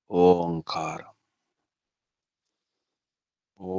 ओंकार। ओ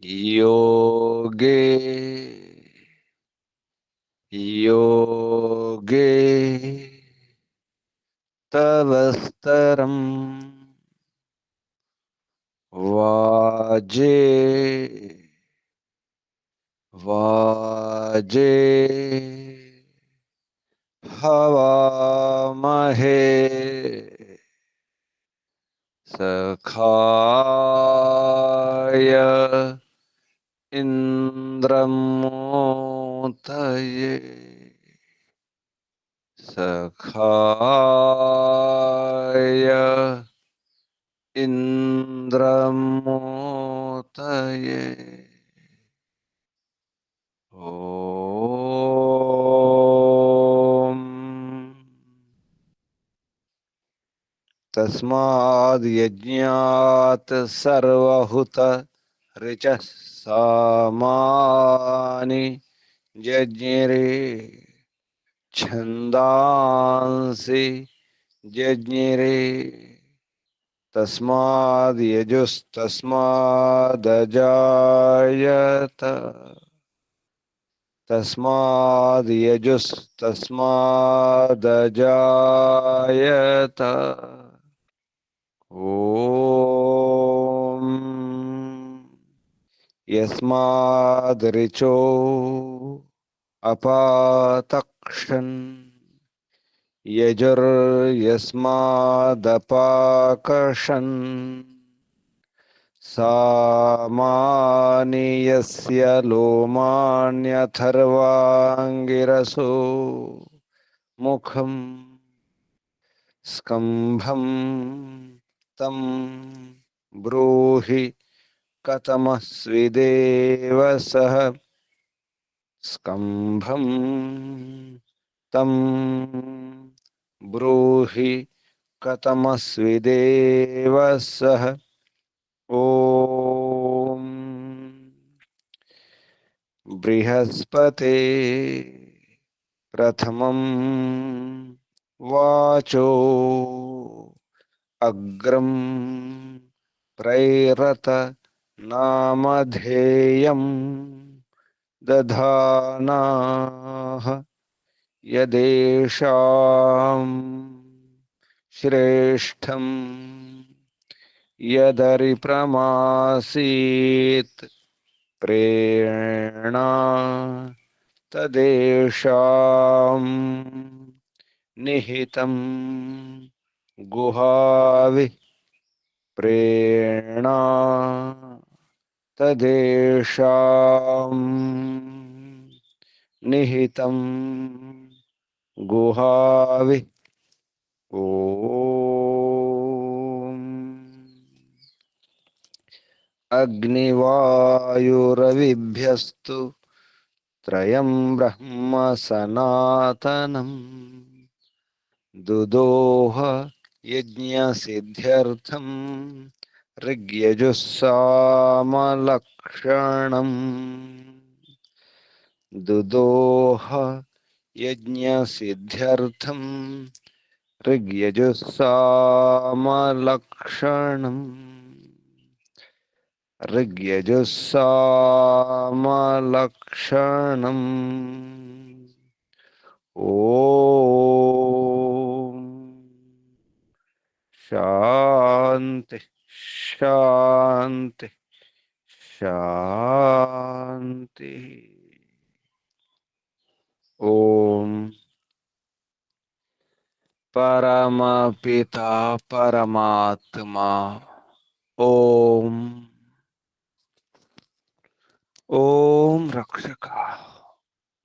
योगे योगे तवस्तरम् वाजे वाजे हवामहे सखाय इन्द्रमोतये सखाय इन्द्रमोतये ओम। तस्माद् यज्ञात् सर्वहुत ऋचः सामानि जज्ञिरे छन्दांसि जज्ञिरे तस्माद् यजुस्तस्मादजायत तस्माद् यजुस्तस्मादजायत ओम। यस्माद् ऋचो अपातक्षन् यजुर्यस्मादपाकर्षन् सामानि यस्य लोमान्यथर्वाङ्गिरसो मुखम् स्कम्भं तं ब्रूहि कथमस्विदेव सः स्कम्भं तं ब्रूहि कथमस्विदेव सः ओम। बृहस्पते प्रथमं वाचो अग्रम प्रैरत नामधेयं दधानाः यदेषां श्रेष्ठं यदरिप्रमासीत् प्रेरणा तदेषां निहितं गुहाविः प्रेरणा तदेषां निहितं गुहाविः ओम। अग्निवायुरविभ्यस्तु त्रयं ब्रह्म सनातनम् दुदोह यज्ञसिद्ध्यर्थं ऋग्यजुस्सामलक्षणम् दुदोह यज्ञसिद्ध्यर्थं ऋग्यजुस्सामलक्षणम् ऋग्यजुस्सामलक्षणम् ओम। शांति शांति शांति। ओम। परमपिता परमात्मा ओम ओम रक्षक,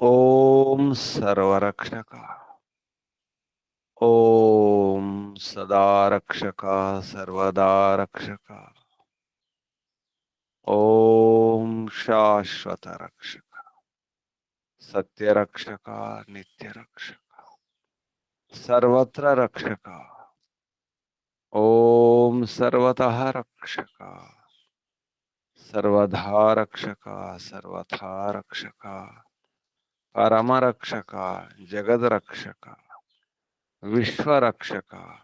ओम सर्वरक्षक, ओम सदा रक्षक, सर्वदा रक्षक, ओम शाश्वत रक्षक, सत्य रक्षक, नित्य रक्षक, सर्वत्र रक्षक, ओम सर्वतः रक्षक, सर्वधा रक्षक, सर्वथा रक्षक, परम रक्षक, जगद रक्षक, विश्व रक्षक,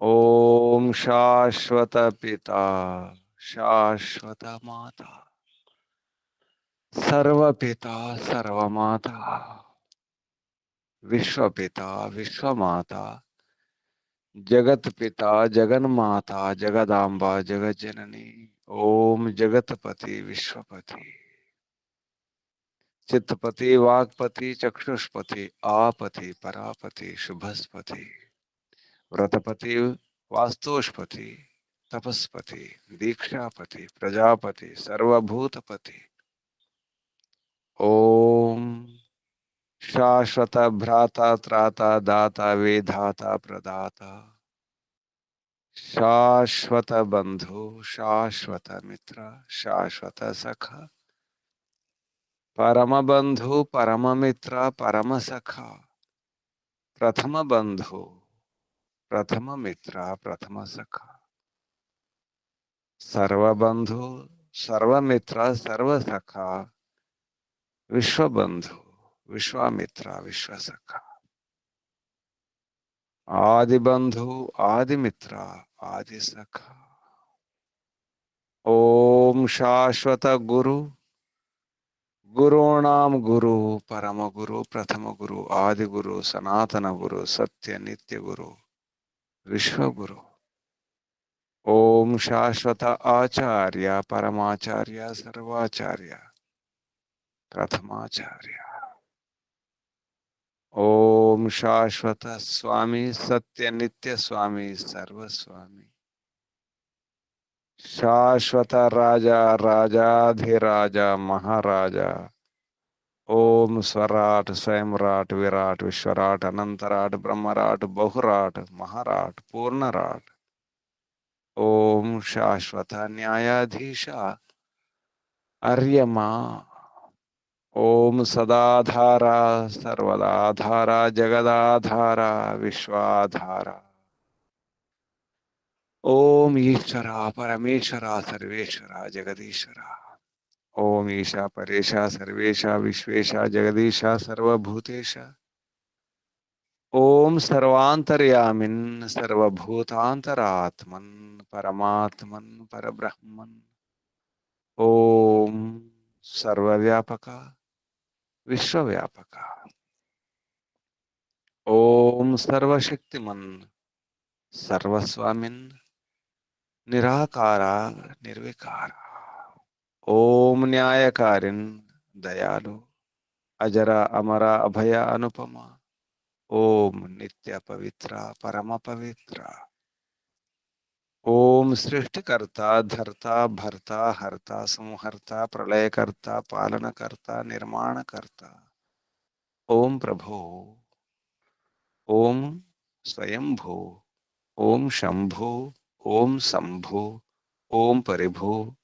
ओम शाश्वत पिता, शाश्वत माता, सर्व पिता, सर्व माता, विश्व पिता, विश्व माता, जगत पिता, जगन माता, जगदांबा, जगत जननी, ओम जगतपति, विश्वपति, चित्तपति, वाक्पति, चक्षुष्पति, आपति, परापति, शुभस्पति, व्रतपति, वास्तुष्पति, तपस्पति, दीक्षापति, प्रजापति, सर्वभूतपति, ओम शाश्वत भ्राता, त्राता, दाता, वेधाता, प्रदाता, शाश्वत बंधु, शाश्वत मित्र, शाश्वत सखा, परम बंधु, परम मित्र, परम सखा, प्रथम बंधु, प्रथम मित्र, प्रथम सखा, सर्वबंधु, सर्वमित्र, सर्वसखा, विश्वबंधु, विश्वामित्र, विश्वसखा, आदि बंधु, आदि मित्र, आदि सखा, ओम शाश्वत गुरु, गुरूणाम गुरु, परम गुरु, प्रथम गुरु, आदि गुरु, सनातन गुरु, सत्य नित्य गुरु, विश्व गुरु, ओम शाश्वत आचार्य, परमाचार्य, सर्वाचार्य, प्रथमाचार्य, ओम शाश्वत स्वामी, सत्य नित्य स्वामी, सर्वस्वामी, शाश्वत राजा, राजाधिराजा, महाराजा, ओम स्वराट, स्वयंराट, विराट, विश्वराट, अनंतराट, ब्रह्मराट, बहुराट, महाराट, पूर्णराट, ओम शाश्वत न्यायाधीश, अर्यमा, ओम सदाधारा, सर्वदाधारा, जगदाधारा, विश्वाधारा, ओम ईश्वरा, परमेश्वरा, सर्वेश्वरा, जगदीश्वरा, ओम ईशा, परेशा, सर्वेशा, विश्वेशा, जगदीशा, सर्वभूतेशा, ओम सर्वांतर्यामिन्, सर्वभूतांतरात्मन्, परमात्मन्, परब्रह्मन्, ओम सर्वव्यापक, विश्वव्यापक, ओम सर्वशक्तिमन्, सर्वस्वामिन्, निराकारा, निर्विकारा, ओम न्यायकारिन्, दयालु, अजरा, अमरा, अभया, अनुपमा, ओम नित्य पवित्र, परम पवित्र, ओम सृष्टिकर्ता, धर्ता, भर्ता, हर्ता, संहर्ता, प्रलयकर्ता, पालनकर्ता, निर्माणकर्ता, ओम प्रभो, ओम स्वयंभू, ओम शंभु, ओम शंभु, ओम परिभू,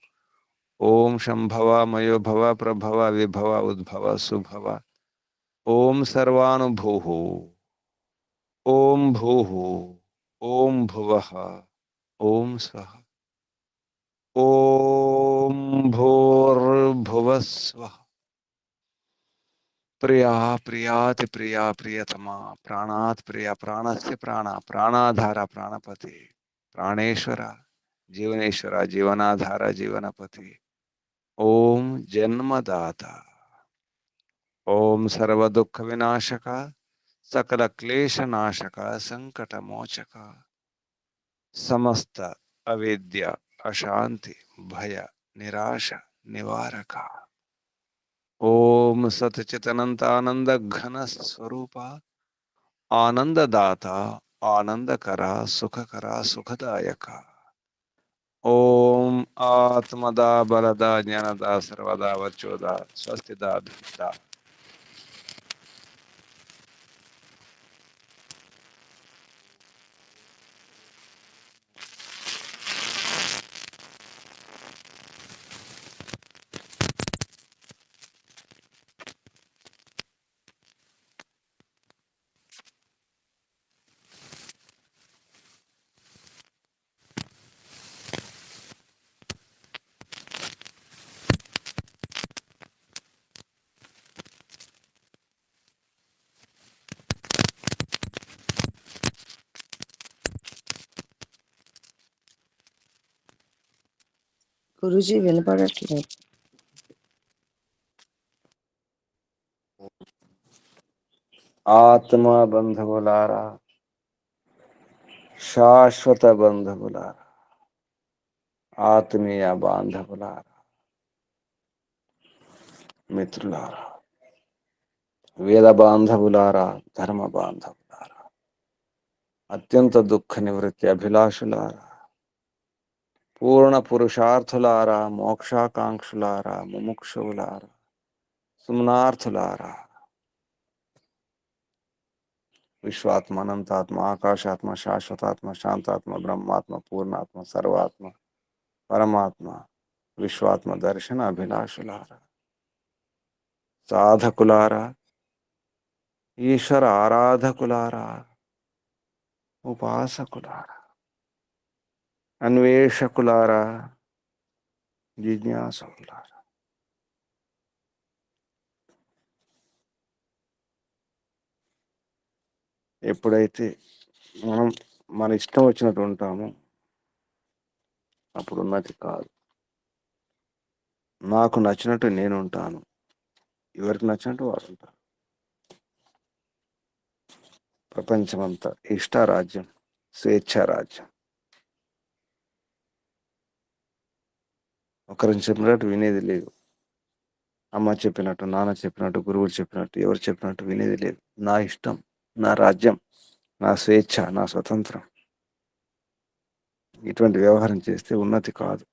ओम शंभव, मयो भव, प्रभव, विभव, उद्भव, सुभव, ओम सर्वानुभूः, ओम भूः, ओम भुवः, ओम स्वः, ओम भूर्भुवः स्वः, प्रिया, प्रियाति प्रिया, प्रियतमा, प्राणात् प्रिया, प्राणस्य प्राण, प्राणाधार, प्राणपति, प्राणेश्वर, जीवनेश्वर, जीवनाधार, जीवनपति, ओम जन्मदाता, ओम सर्व दुख विनाशक, सकल क्लेश नाशक, संकट मोचक, समस्त अविद्या, अशांति, भय, निराशा, निवारक, ओम सतचितनंत आनंद घन स्वरूपा, आनंददाता, आनंदकरा, सुखकरा, सुखदायका, ఓం ఆత్మదా బలదా జ్ఞానదా సర్వదా వచ్చోదా స్వస్తిదా భిదా. గురూజీ వినపడట్లేదు. ఆత్మ బంధువులారా, శాశ్వత బంధువులారా, ఆత్మీయ బాంధవులారా, మిత్రులారా, వేద బాంధవులారా, ధర్మ బాంధవులారా, అత్యంత దుఃఖ నివృత్తి అభిలాషులారా, పూర్ణ పురుషార్థులారా, మోక్షాకాంక్షులారా, ముముక్షువులారా, సుమ్నార్థులారా, విశ్వాత్మ, అనంతాత్మ, ఆకాశాత్మ, శాశ్వతాత్మ, శాంతాత్మ, బ్రహ్మాత్మ, పూర్ణాత్మ, సర్వాత్మ, పరమాత్మ, విశ్వాత్మ దర్శన అభిలాషులారా, సాధకులారా, ఈశ్వర ఆరాధకులారా, ఉపాసకులారా, అన్వేషకులారా, జిజ్ఞాసులారా, ఎప్పుడైతే మనం మన ఇష్టం వచ్చినట్టు ఉంటామో అప్పుడు ఉన్నది కాదు. నాకు నచ్చినట్టు నేను ఉంటాను, ఎవరికి నచ్చినట్టు వారు ఉంటారు. ప్రపంచమంతా ఇష్టారాజ్యం, స్వేచ్ఛారాజ్యం. ఒకరిని చెప్పినట్టు వినేది లేదు. అమ్మ చెప్పినట్టు, నాన్న చెప్పినట్టు, గురువులు చెప్పినట్టు, ఎవరు చెప్పినట్టు వినేది లేదు. నా ఇష్టం, నా రాజ్యం, నా స్వేచ్ఛ, నా స్వతంత్రం. ఇటువంటి వ్యవహారం చేస్తే ఉన్నతి కాదు.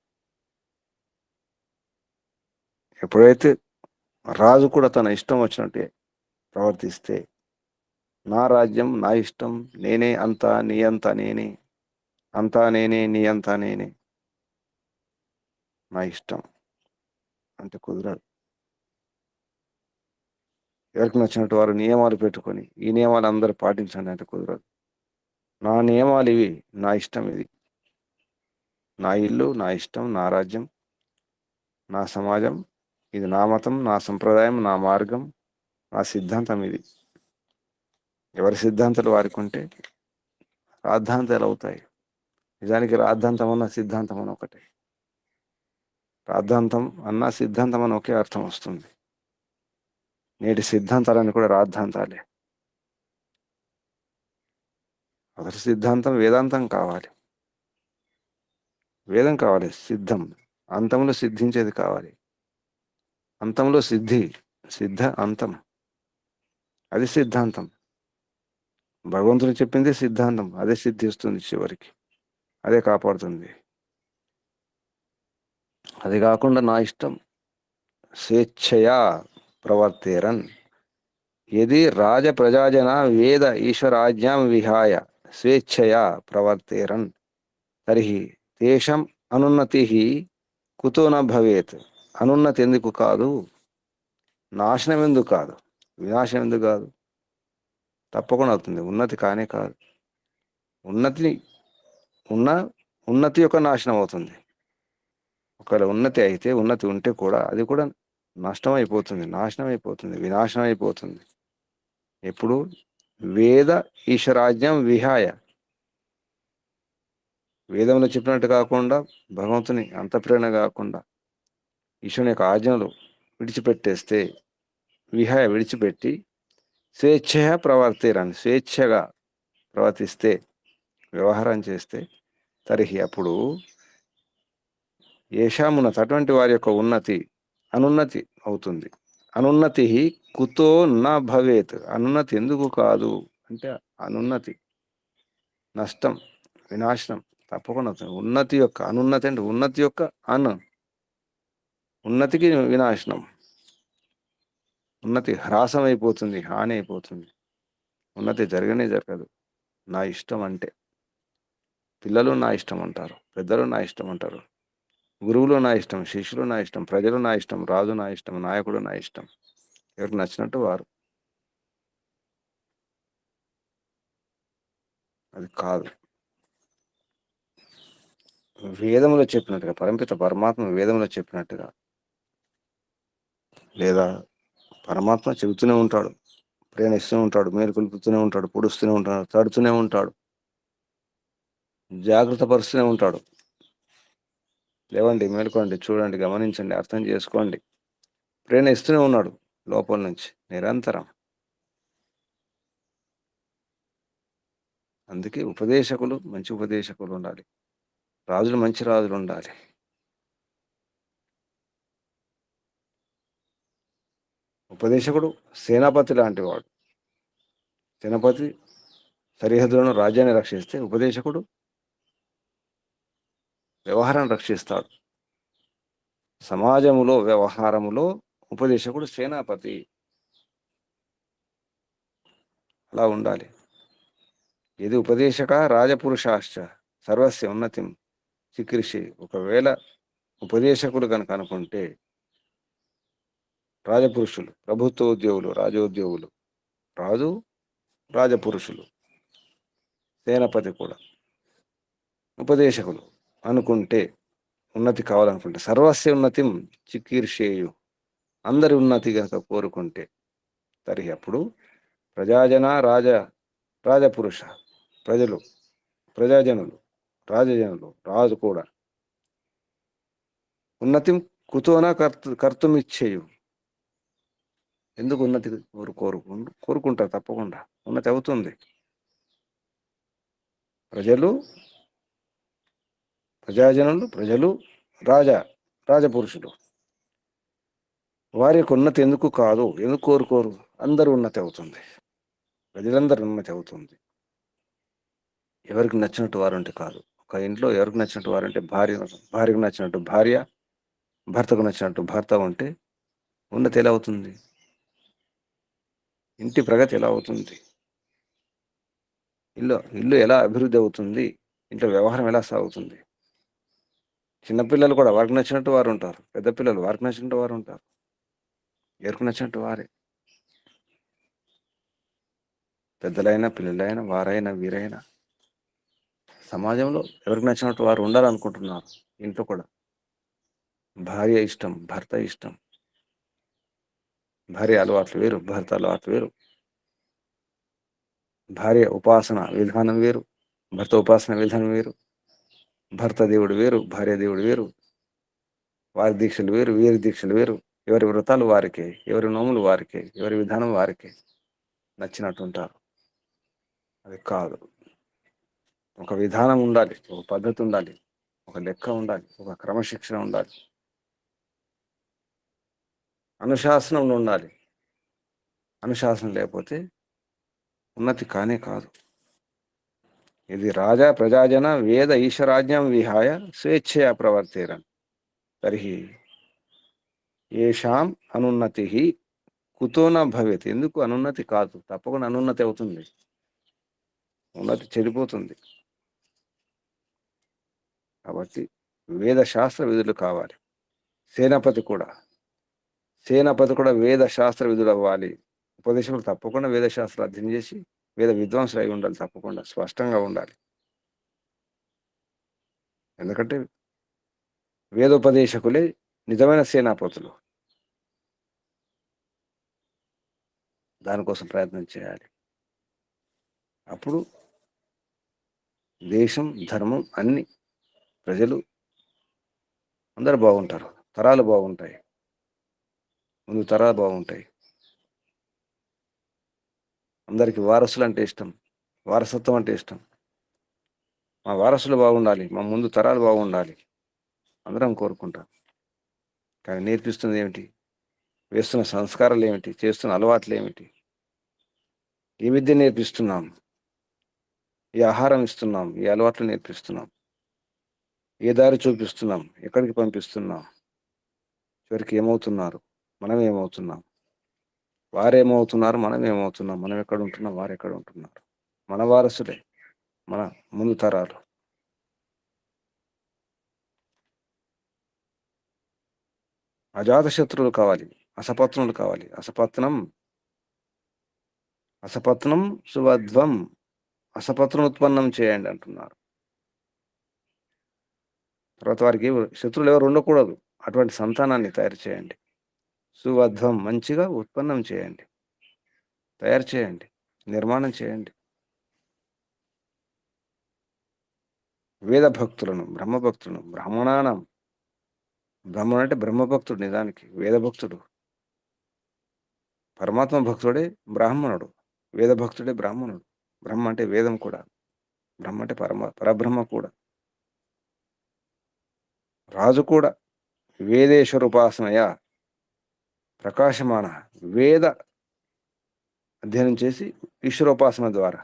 ఎప్పుడైతే రాజు కూడా తన ఇష్టం వచ్చినట్టే ప్రవర్తిస్తే, నా రాజ్యం, నా ఇష్టం, నేనే అంతా, నీ అంతా నేనే, అంతా నేనే, నీ అంతా నేనే, నా ఇష్టం అంటే కుదరదు. ఎవరికి నచ్చినట్టు వారు నియమాలు పెట్టుకొని ఈ నియమాలు అందరూ పాటించండి అంటే కుదరదు. నా నియమాలు ఇవి, నా ఇష్టం ఇది, నా ఇల్లు, నా ఇష్టం, నా రాజ్యం, నా సమాజం, ఇది నా మతం, నా సంప్రదాయం, నా మార్గం, నా సిద్ధాంతం ఇది. ఎవరి సిద్ధాంతాలు వారికి ఉంటే రాద్ధాంతాలు అవుతాయి. నిజానికి రాద్ధాంతం అన్న సిద్ధాంతం అని ఒకటే. రాద్ధాంతం అన్న సిద్ధాంతం అని ఒకే అర్థం వస్తుంది. నేటి సిద్ధాంతాలని కూడా రాద్ధాంతాలే. ఒకరి సిద్ధాంతం వేదాంతం కావాలి, వేదం కావాలి, సిద్ధం, అంతంలో సిద్ధించేది కావాలి. అంతంలో సిద్ధి, సిద్ధ అంతం, అది సిద్ధాంతం. భగవంతుడు చెప్పింది సిద్ధాంతం, అదే సిద్ధిస్తుంది చివరికి, అదే కాపాడుతుంది. అది కాకుండా నా ఇష్టం, స్వేచ్ఛయా ప్రవర్తేరన్ యది రాజ ప్రజాజన వేద ఈశ్వరాజ్ఞాం విహాయ స్వేచ్ఛయా ప్రవర్తేరన్ తర్హి తేషం అనున్నతి కుతో న భవేత్. అనున్నతి ఎందుకు కాదు, నాశనం ఎందుకు కాదు, వినాశనం ఎందుకు కాదు? తప్పకుండా అవుతుంది. ఉన్నతి కానే కాదు. ఉన్నతి ఉన్నతి యొక్క నాశనం అవుతుంది. ఒకవేళ ఉన్నతి అయితే, ఉన్నతి ఉంటే కూడా అది కూడా నష్టం అయిపోతుంది, నాశనం అయిపోతుంది, వినాశనం అయిపోతుంది. ఎప్పుడు? వేద ఈశ్వరాజ్యం విహాయ, వేదంలో చెప్పినట్టు కాకుండా, భగవంతుని అంతఃప్రేరణ కాకుండా ఈశ్వరుని యొక్క ఆజ్ఞలు విడిచిపెట్టేస్తే, విహాయ విడిచిపెట్టి స్వేచ్ఛగా ప్రవర్తేరని స్వేచ్ఛగా ప్రవర్తిస్తే, వ్యవహారం చేస్తే, తరిహి అప్పుడు ఏషామున్నతి అటువంటి వారి యొక్క ఉన్నతి అనున్నతి అవుతుంది. అనున్నతి కుతో నా భవేత్. అనున్నతి ఎందుకు కాదు అంటే, అనున్నతి నష్టం, వినాశనం, తప్పకుండా అవుతుంది. ఉన్నతి యొక్క అనున్నతి అంటే ఉన్నతి యొక్క అన్ ఉన్నతికి వినాశనం, ఉన్నతి హ్రాసం అయిపోతుంది, హాని అయిపోతుంది. ఉన్నతి జరగనే జరగదు. నా ఇష్టం అంటే పిల్లలు నా ఇష్టం అంటారు, పెద్దలు నా ఇష్టం అంటారు, గురువులు నా ఇష్టం, శిష్యులు నా ఇష్టం, ప్రజలు నా ఇష్టం, రాజు నా ఇష్టం, నాయకుడు నా ఇష్టం. ఎవరికి నచ్చినట్టు వారు. అది కాదు. వేదములో చెప్పినట్టుగా, పరమపిత పరమాత్మ వేదములో చెప్పినట్టుగా, లేదా పరమాత్మ చెబుతూనే ఉంటాడు, ప్రేమిస్తూనే ఉంటాడు, మేలుకొల్పుతూనే ఉంటాడు, పొడుస్తూనే ఉంటాడు, తడుతూనే ఉంటాడు, జాగ్రత్త పరుస్తూనే ఉంటాడు. లేవండి, మేలుకోండి, చూడండి, గమనించండి, అర్థం చేసుకోండి. ప్రేరణ ఇస్తూనే ఉన్నాడు లోపల నుంచి నిరంతరం. అందుకే ఉపదేశకులు మంచి ఉపదేశకులు ఉండాలి, రాజులు మంచి రాజులు ఉండాలి. ఉపదేశకుడు సేనాపతి లాంటి వాడు. సేనాపతి సరిహద్దులను, రాజ్యాన్ని రక్షిస్తే ఉపదేశకుడు వ్యవహారాన్ని రక్షిస్తాడు. సమాజములో వ్యవహారములో ఉపదేశకుడు సేనాపతి. అలా ఉండాలి. ఇది ఉపదేశక రాజపురుషాశ్చ సర్వస్య ఉన్నతిం చికృషి. ఒకవేళ ఉపదేశకులు కనుక అనుకుంటే రాజపురుషులు, ప్రభుత్వ ఉద్యోగులు, రాజోద్యోగులు, రాజు రాజపురుషులు, సేనాపతి కూడా ఉపదేశకులు అనుకుంటే, ఉన్నతి కావాలనుకుంటే, సర్వస్య ఉన్నతిం చికీర్షేయు, అందరి ఉన్నతి కనుక కోరుకుంటే, తరిహి అప్పుడు ప్రజాజన రాజపురుష, ప్రజలు, ప్రజాజనులు, రాజజనులు, రాజు కూడా ఉన్నతిం కుతోన కర్తుమిచ్చేయు. ఎందుకు ఉన్నతి కోరుకుంటారు? తప్పకుండా ఉన్నతి అవుతుంది. ప్రజాజనులు, ప్రజలు, రాజపురుషులు, వారి యొక్క ఉన్నతి ఎందుకు కాదు? ఎందుకు కోరుకోరు? అందరూ ఉన్నతి అవుతుంది, ప్రజలందరూ ఉన్నతి అవుతుంది. ఎవరికి నచ్చినట్టు వారంటే కాదు. ఒక ఇంట్లో ఎవరికి నచ్చినట్టు వారంటే భార్యకు నచ్చినట్టు భార్య, భర్తకు నచ్చినట్టు భర్త ఉంటే ఉన్నతి ఎలా అవుతుంది? ఇంటి ప్రగతి ఎలా అవుతుంది? ఇల్లు ఎలా అభివృద్ధి అవుతుంది? ఇంట్లో వ్యవహారం ఎలా సాగుతుంది? చిన్నపిల్లలు కూడా వారికి నచ్చినట్టు వారు ఉంటారు, పెద్ద పిల్లలు వారికి నచ్చినట్టు వారు ఉంటారు, ఎవరికి నచ్చినట్టు వారే. పెద్దలైనా, పిల్లలైనా, వారైనా, వీరైనా సమాజంలో ఎవరికి నచ్చినట్టు వారు ఉండాలనుకుంటున్నారు. ఇంట్లో కూడా భార్య ఇష్టం, భర్త ఇష్టం, భార్య అలవాట్లు వేరు, భర్త అలవాట్లు వేరు, భార్య ఉపాసన విధానం వేరు, భర్త ఉపాసన విధానం వేరు, భర్త దేవుడు వేరు, భార్య దేవుడు వేరు, వారి దీక్షలు వేరు, వీరి దీక్షలు వేరు, ఎవరి వ్రతాలు వారికే, ఎవరి నోములు వారికే, ఎవరి విధానం వారికే నచ్చినట్టు ఉంటారు. అది కాదు. ఒక విధానం ఉండాలి, ఒక పద్ధతి ఉండాలి, ఒక లెక్క ఉండాలి, ఒక క్రమశిక్షణ ఉండాలి, అనుశాసనం ఉండాలి. అనుశాసనం లేకపోతే ఉన్నతి కానే కాదు. ఇది రాజా ప్రజాజన వేద ఈశ్వరాజ్ఞం విహాయ స్వేచ్ఛయా ప్రవర్తేరన్ తర్హి ఏషాం అనున్నతి కుతో న భవేత్. ఎందుకు అనున్నతి కాదు? తప్పకుండా అనున్నతి అవుతుంది, ఉన్నతి చెడిపోతుంది. కాబట్టి వేదశాస్త్ర విధులు కావాలి. సేనాపతి కూడా వేద శాస్త్ర విధులు అవ్వాలి. ఉపదేశకులు తప్పకుండా వేదశాస్త్రం అధ్యయనం చేసి వేద విద్వాంసులు అయి ఉండాలి, తప్పకుండా స్పష్టంగా ఉండాలి. ఎందుకంటే వేదోపదేశకులే నిజమైన సేనాపతులు. దానికోసం ప్రయత్నం చేయాలి. అప్పుడు దేశం, ధర్మం, అన్ని ప్రజలు అందరూ బాగుంటారు, తరాలు బాగుంటాయి, ముందు తరాలు బాగుంటాయి. అందరికీ వారసులు అంటే ఇష్టం, వారసత్వం అంటే ఇష్టం. మా వారసులు బాగుండాలి, మా ముందు తరాలు బాగుండాలి, అందరం కోరుకుంటాం. కానీ నేర్పిస్తుంది ఏమిటి? వేస్తున్న సంస్కారాలు ఏమిటి? చేస్తున్న అలవాట్లు ఏమిటి? ఈ విద్య నేర్పిస్తున్నాం, ఈ ఆహారం ఇస్తున్నాం, ఈ అలవాట్లు నేర్పిస్తున్నాం. ఏ దారి చూపిస్తున్నాం, ఎక్కడికి పంపిస్తున్నాం, చివరికి ఏమవుతున్నారు, మనం ఏమవుతున్నాం, వారేమవుతున్నారు, మనం ఏమవుతున్నాం, మనం ఎక్కడ ఉంటున్నాం, వారు ఎక్కడ ఉంటున్నారు, మన వారసులే మన ముందు తరాలు. అజాతశత్రువులు కావాలి, అసపత్నులు కావాలి. అసపత్నం సువధ్వం, అసపత్నం ఉత్పన్నం చేయండి అంటున్నారు. తర్వాత వారికి శత్రువులు ఎవరు ఉండకూడదు, అటువంటి సంతానాన్ని తయారు చేయండి. సువధ్వం, మంచిగా ఉత్పన్నం చేయండి, తయారు చేయండి, నిర్మాణం చేయండి. వేద భక్తులను, బ్రహ్మభక్తులను, బ్రాహ్మణానం. బ్రాహ్మణుడు అంటే బ్రహ్మభక్తుడు, నిజానికి వేదభక్తుడు. పరమాత్మ భక్తుడే బ్రాహ్మణుడు, వేద భక్తుడే బ్రాహ్మణుడు. బ్రహ్మ అంటే వేదం కూడా, బ్రహ్మ అంటే పరబ్రహ్మ కూడా, రాజు కూడా. వేదేశ్వర ఉపాసనయ ప్రకాశమాన, వేద అధ్యయనం చేసి ఈశ్వరోపాసన ద్వారా,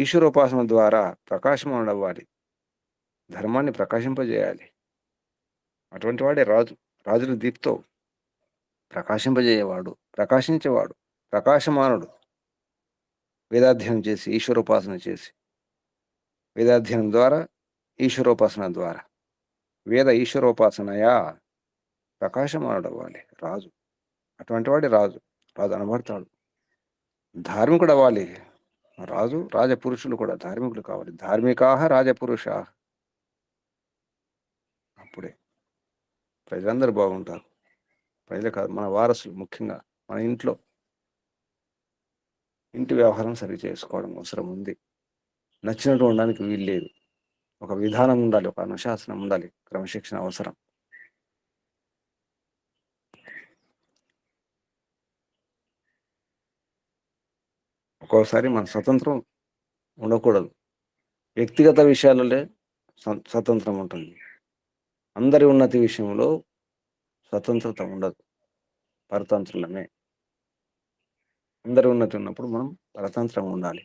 ఈశ్వరోపాసన ద్వారా ప్రకాశమానవ్వాలి, ధర్మాన్ని ప్రకాశింపజేయాలి. అటువంటి వాడే రాజు. రాజుల దీప్తో ప్రకాశింపజేయవాడు, ప్రకాశించేవాడు, ప్రకాశమానుడు. వేదాధ్యయనం చేసి ఈశ్వరోపాసన చేసి, వేదాధ్యయనం ద్వారా ఈశ్వరోపాసన ద్వారా, వేద ఈశ్వరోపాసనయా ప్రకాశమానుడవ్వాలి రాజు. అటువంటి వాడి రాజు, రాజు అనబడతాడు. ధార్మికుడు అవ్వాలి రాజు. రాజపురుషులు కూడా ధార్మికులు కావాలి. ధార్మికాహ రాజపురుషా. అప్పుడే ప్రజలందరూ బాగుంటారు. ప్రజలే కాదు, మన వారసులు, ముఖ్యంగా మన ఇంటి వ్యవహారం సరి చేసుకోవడం అవసరం ఉంది. నచ్చినట్టు ఉండడానికి వీల్లేదు. ఒక విధానం ఉండాలి, ఒక అనుశాసనం ఉండాలి, క్రమశిక్షణ అవసరం. ఒక్కోసారి మన స్వతంత్రం ఉండకూడదు. వ్యక్తిగత విషయాలలో స్వతంత్రం ఉంటుంది. అందరి ఉన్నతి విషయంలో స్వతంత్రత ఉండదు, పరతంత్రులమే. అందరి ఉన్నతి ఉన్నప్పుడు మనం పరతంత్రం ఉండాలి.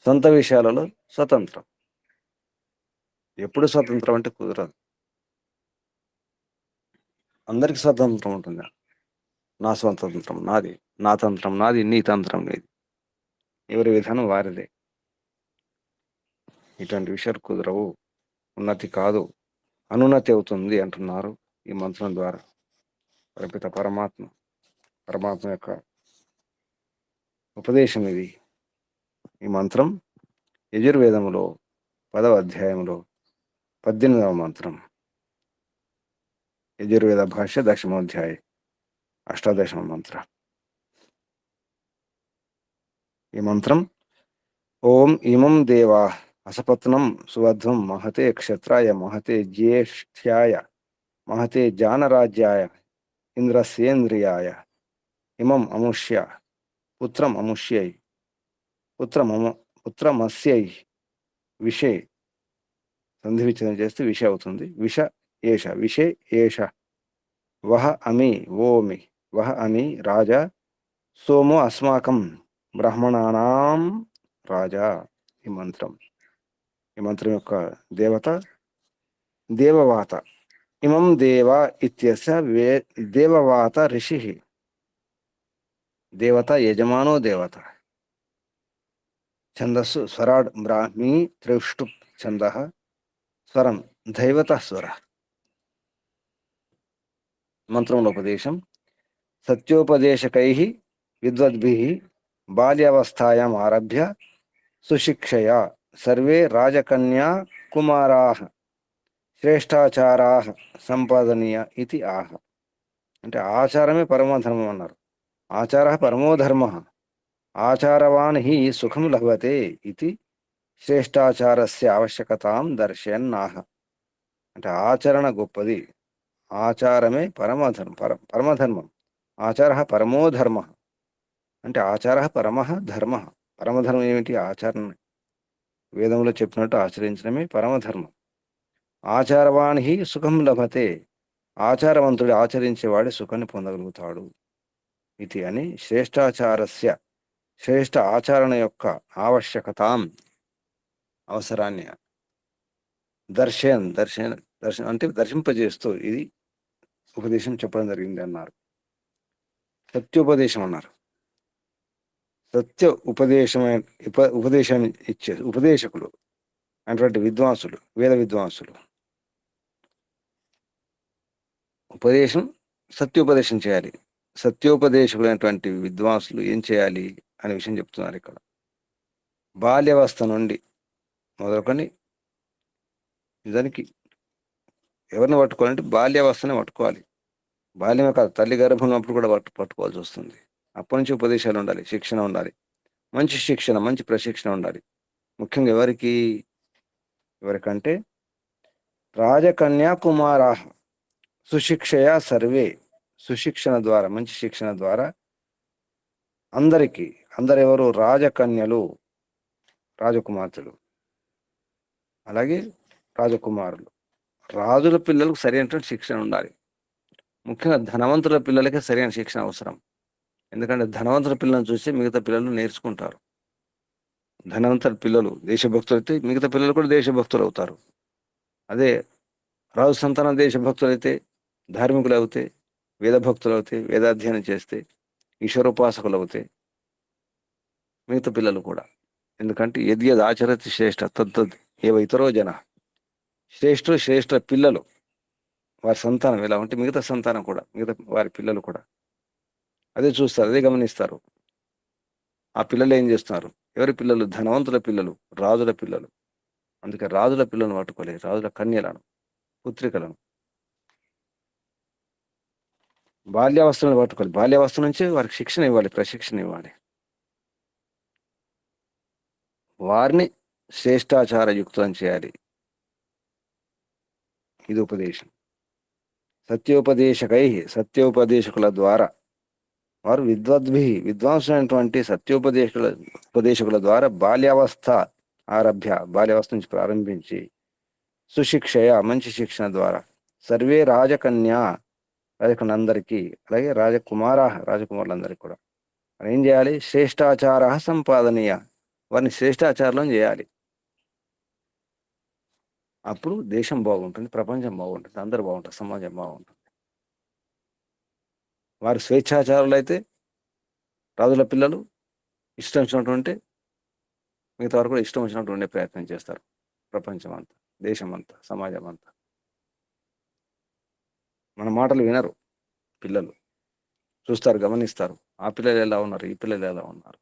సొంత విషయాలలో స్వతంత్రం. ఎప్పుడు స్వతంత్రం అంటే కుదరదు. అందరికి స్వతంత్రం ఉంటుంది. నా స్వతంత్రం నాది, నా తంత్రం నాది, నీ తంత్రం నీది, ఎవరి విధానం వారిదే. ఇటువంటి విషయాలు కుదరవు, ఉన్నతి కాదు, అనున్నతి అవుతుంది అంటున్నారు ఈ మంత్రం ద్వారా. పరిపిత పరమాత్మ యొక్క ఉపదేశం ఇది. ఈ మంత్రం యజుర్వేదములో 10వ అధ్యాయంలో 18వ మంత్రం. యజుర్వేద భాష్య 10వ అధ్యాయ 18వ మంత్ర. ఈ మంత్రం ఓం ఇమం దేవా అసపత్నం సువధ్వం మహతే క్షత్రాయ మహతే జ్యేష్ఠ్యాయ మహతే జానరాజ్యాయ ఇంద్రసేంద్రియాయ ఇమం అముష్య పుత్రం అముష్యై పుత్రమస్యై విషే. సంధి విచ్ఛేదం చేస్తే విష అవుతుంది. విషే ఏష వహ అమి ఓమి వహ అమి రాజా సోమో అస్మాకం బ్రాహ్మణానాం రాజా. ఈ మంత్రం యొక్క దేవత దేవవాత. ఇమం దేవ ఇత్యస్య దేవవాత ఋషి. దేవత యజమానో దేవత. ఛందస్సు స్వరాడ్ బ్రాహ్మీ త్రిష్టు ఛంద స్వరం దైవత స్వర. మంత్రములోపదేశం సత్యోపదేశకై విద్వద్భిః బాల్యావస్థాయాం ఆరభ్య సుశిక్షయా సర్వే రాజకన్యా కుమారాః శ్రేష్టాచారాః సంపాదనీయ ఇది ఆహ. అంటే ఆచారమే పరమధర్మం అన్నారు. ఆచారః పరమో ధర్మః. ఆచారవాన్ హి సుఖం లభతే ఇది శ్రేష్టాచారస్య ఆవశ్యకతాం దర్శయన్నాహ. అంటే ఆచరణ గొప్పది, ఆచారమే పరమధర్మం. ఆచారః పరమో ధర్మః. అంటే ఆచారః పరమః ధర్మః. పరమధర్మం ఏమిటి? ఆచరణ. వేదంలో చెప్పినట్టు ఆచరించడమే పరమధర్మం. ఆచారవాన్ హి సుఖం లభతే. ఆచారవంతుడు, ఆచరించేవాడే సుఖాన్ని పొందగలుగుతాడు. ఇది అని శ్రేష్టాచారస్య, శ్రేష్ట ఆచరణ యొక్క ఆవశ్యకతాం, అవసరాన్ని దర్శయన్ దర్శన దర్శనం అంటే దర్శింపజేస్తూ ఇది ఉపదేశం చెప్పడం జరిగింది అన్నారు. సత్యోపదేశం అన్నారు. సత్య ఉపదేశాన్ని ఇచ్చే ఉపదేశకులు అటువంటి విద్వాంసులు, వేద విద్వాంసులు ఉపదేశం సత్యోపదేశం చేయాలి. సత్యోపదేశకులైనటువంటి విద్వాంసులు ఏం చేయాలి అనే విషయం చెప్తున్నారు ఇక్కడ. బాల్యావస్థ నుండి మొదలుకొని నిజానికి ఎవరిని పట్టుకోవాలంటే బాల్యావస్థనే పట్టుకోవాలి. బాల్యమే కాదు, తల్లి గర్భంలో ఉన్నప్పుడు కూడా పట్టుకోవాల్సి వస్తుంది. అప్పటి నుంచి ఉపదేశాలు ఉండాలి, శిక్షణ ఉండాలి, మంచి శిక్షణ, మంచి ప్రశిక్షణ ఉండాలి. ముఖ్యంగా ఎవరికంటే రాజకన్యాకుమారా సుశిక్షయ సర్వే, సుశిక్షణ ద్వారా, మంచి శిక్షణ ద్వారా అందరికీ, అందరెవరు రాజకన్యలు, రాజకుమార్తెలు, అలాగే రాజకుమారులు, రాజుల పిల్లలకు సరైనటువంటి శిక్షణ ఉండాలి. ముఖ్యంగా ధనవంతుల పిల్లలకే సరైన శిక్షణ అవసరం. ఎందుకంటే ధనవంతుల పిల్లలను చూసి మిగతా పిల్లలు నేర్చుకుంటారు. ధనవంతుల పిల్లలు దేశభక్తులు అయితే మిగతా పిల్లలు కూడా దేశభక్తులు అవుతారు. అదే రాజు సంతానం దేశభక్తులు అయితే, ధార్మికులు అవుతే, వేదభక్తులు అవుతే, వేదాధ్యయనం చేస్తే, ఈశ్వరోపాసకులు అవుతే మిగతా పిల్లలు కూడా. ఎందుకంటే యద్ యద్ ఆచరతి శ్రేష్ఠ తద్దద్ ఏవ ఇతరో జన. శ్రేష్ఠ పిల్లలు, వారి సంతానం ఎలా ఉంటే మిగతా సంతానం కూడా, మిగతా వారి పిల్లలు కూడా అదే చూస్తారు, అదే గమనిస్తారు. ఆ పిల్లలు ఏం చేస్తున్నారు? ఎవరి పిల్లలు? ధనవంతుల పిల్లలు, రాజుల పిల్లలు. అందుకే రాజుల పిల్లలను పట్టుకోలేదు, రాజుల కన్యలను, పుత్రికలను. బాల్యావస్థలను పట్టుకోవాలి. బాల్యావస్థ నుంచే వారికి శిక్షణ ఇవ్వాలి, ప్రశిక్షణ ఇవ్వాలి. వారిని శ్రేష్టాచార యుక్తం చేయాలి. ఇది ఉపదేశం. సత్యోపదేశకుల ద్వారా, వారు విద్వాంసులైనటువంటి ఉపదేశకుల ద్వారా బాల్యావస్థ నుంచి ప్రారంభించి సుశిక్షయ, మంచి శిక్షణ ద్వారా సర్వే రాజకన్యలందరికీ, అలాగే రాజకుమారులందరికీ కూడా ఏం చేయాలి? శ్రేష్టాచార సంపాదనీయ, వారిని శ్రేష్టాచారం చేయాలి. అప్పుడు దేశం బాగుంటుంది, ప్రపంచం బాగుంటుంది, అందరూ బాగుంటుంది, సమాజం బాగుంటుంది. వారు స్వేచ్ఛాచారులు అయితే, రాజుల పిల్లలు ఇష్టం వచ్చినటువంటి, మిగతా వారు కూడా ఇష్టం వచ్చినట్టు ఉండే ప్రయత్నం చేస్తారు. ప్రపంచం అంతా, దేశం అంతా, సమాజం అంతా. మన మాటలు వినరు పిల్లలు, చూస్తారు, గమనిస్తారు. ఆ పిల్లలు ఎలా ఉన్నారు, ఈ పిల్లలు ఎలా ఉన్నారు.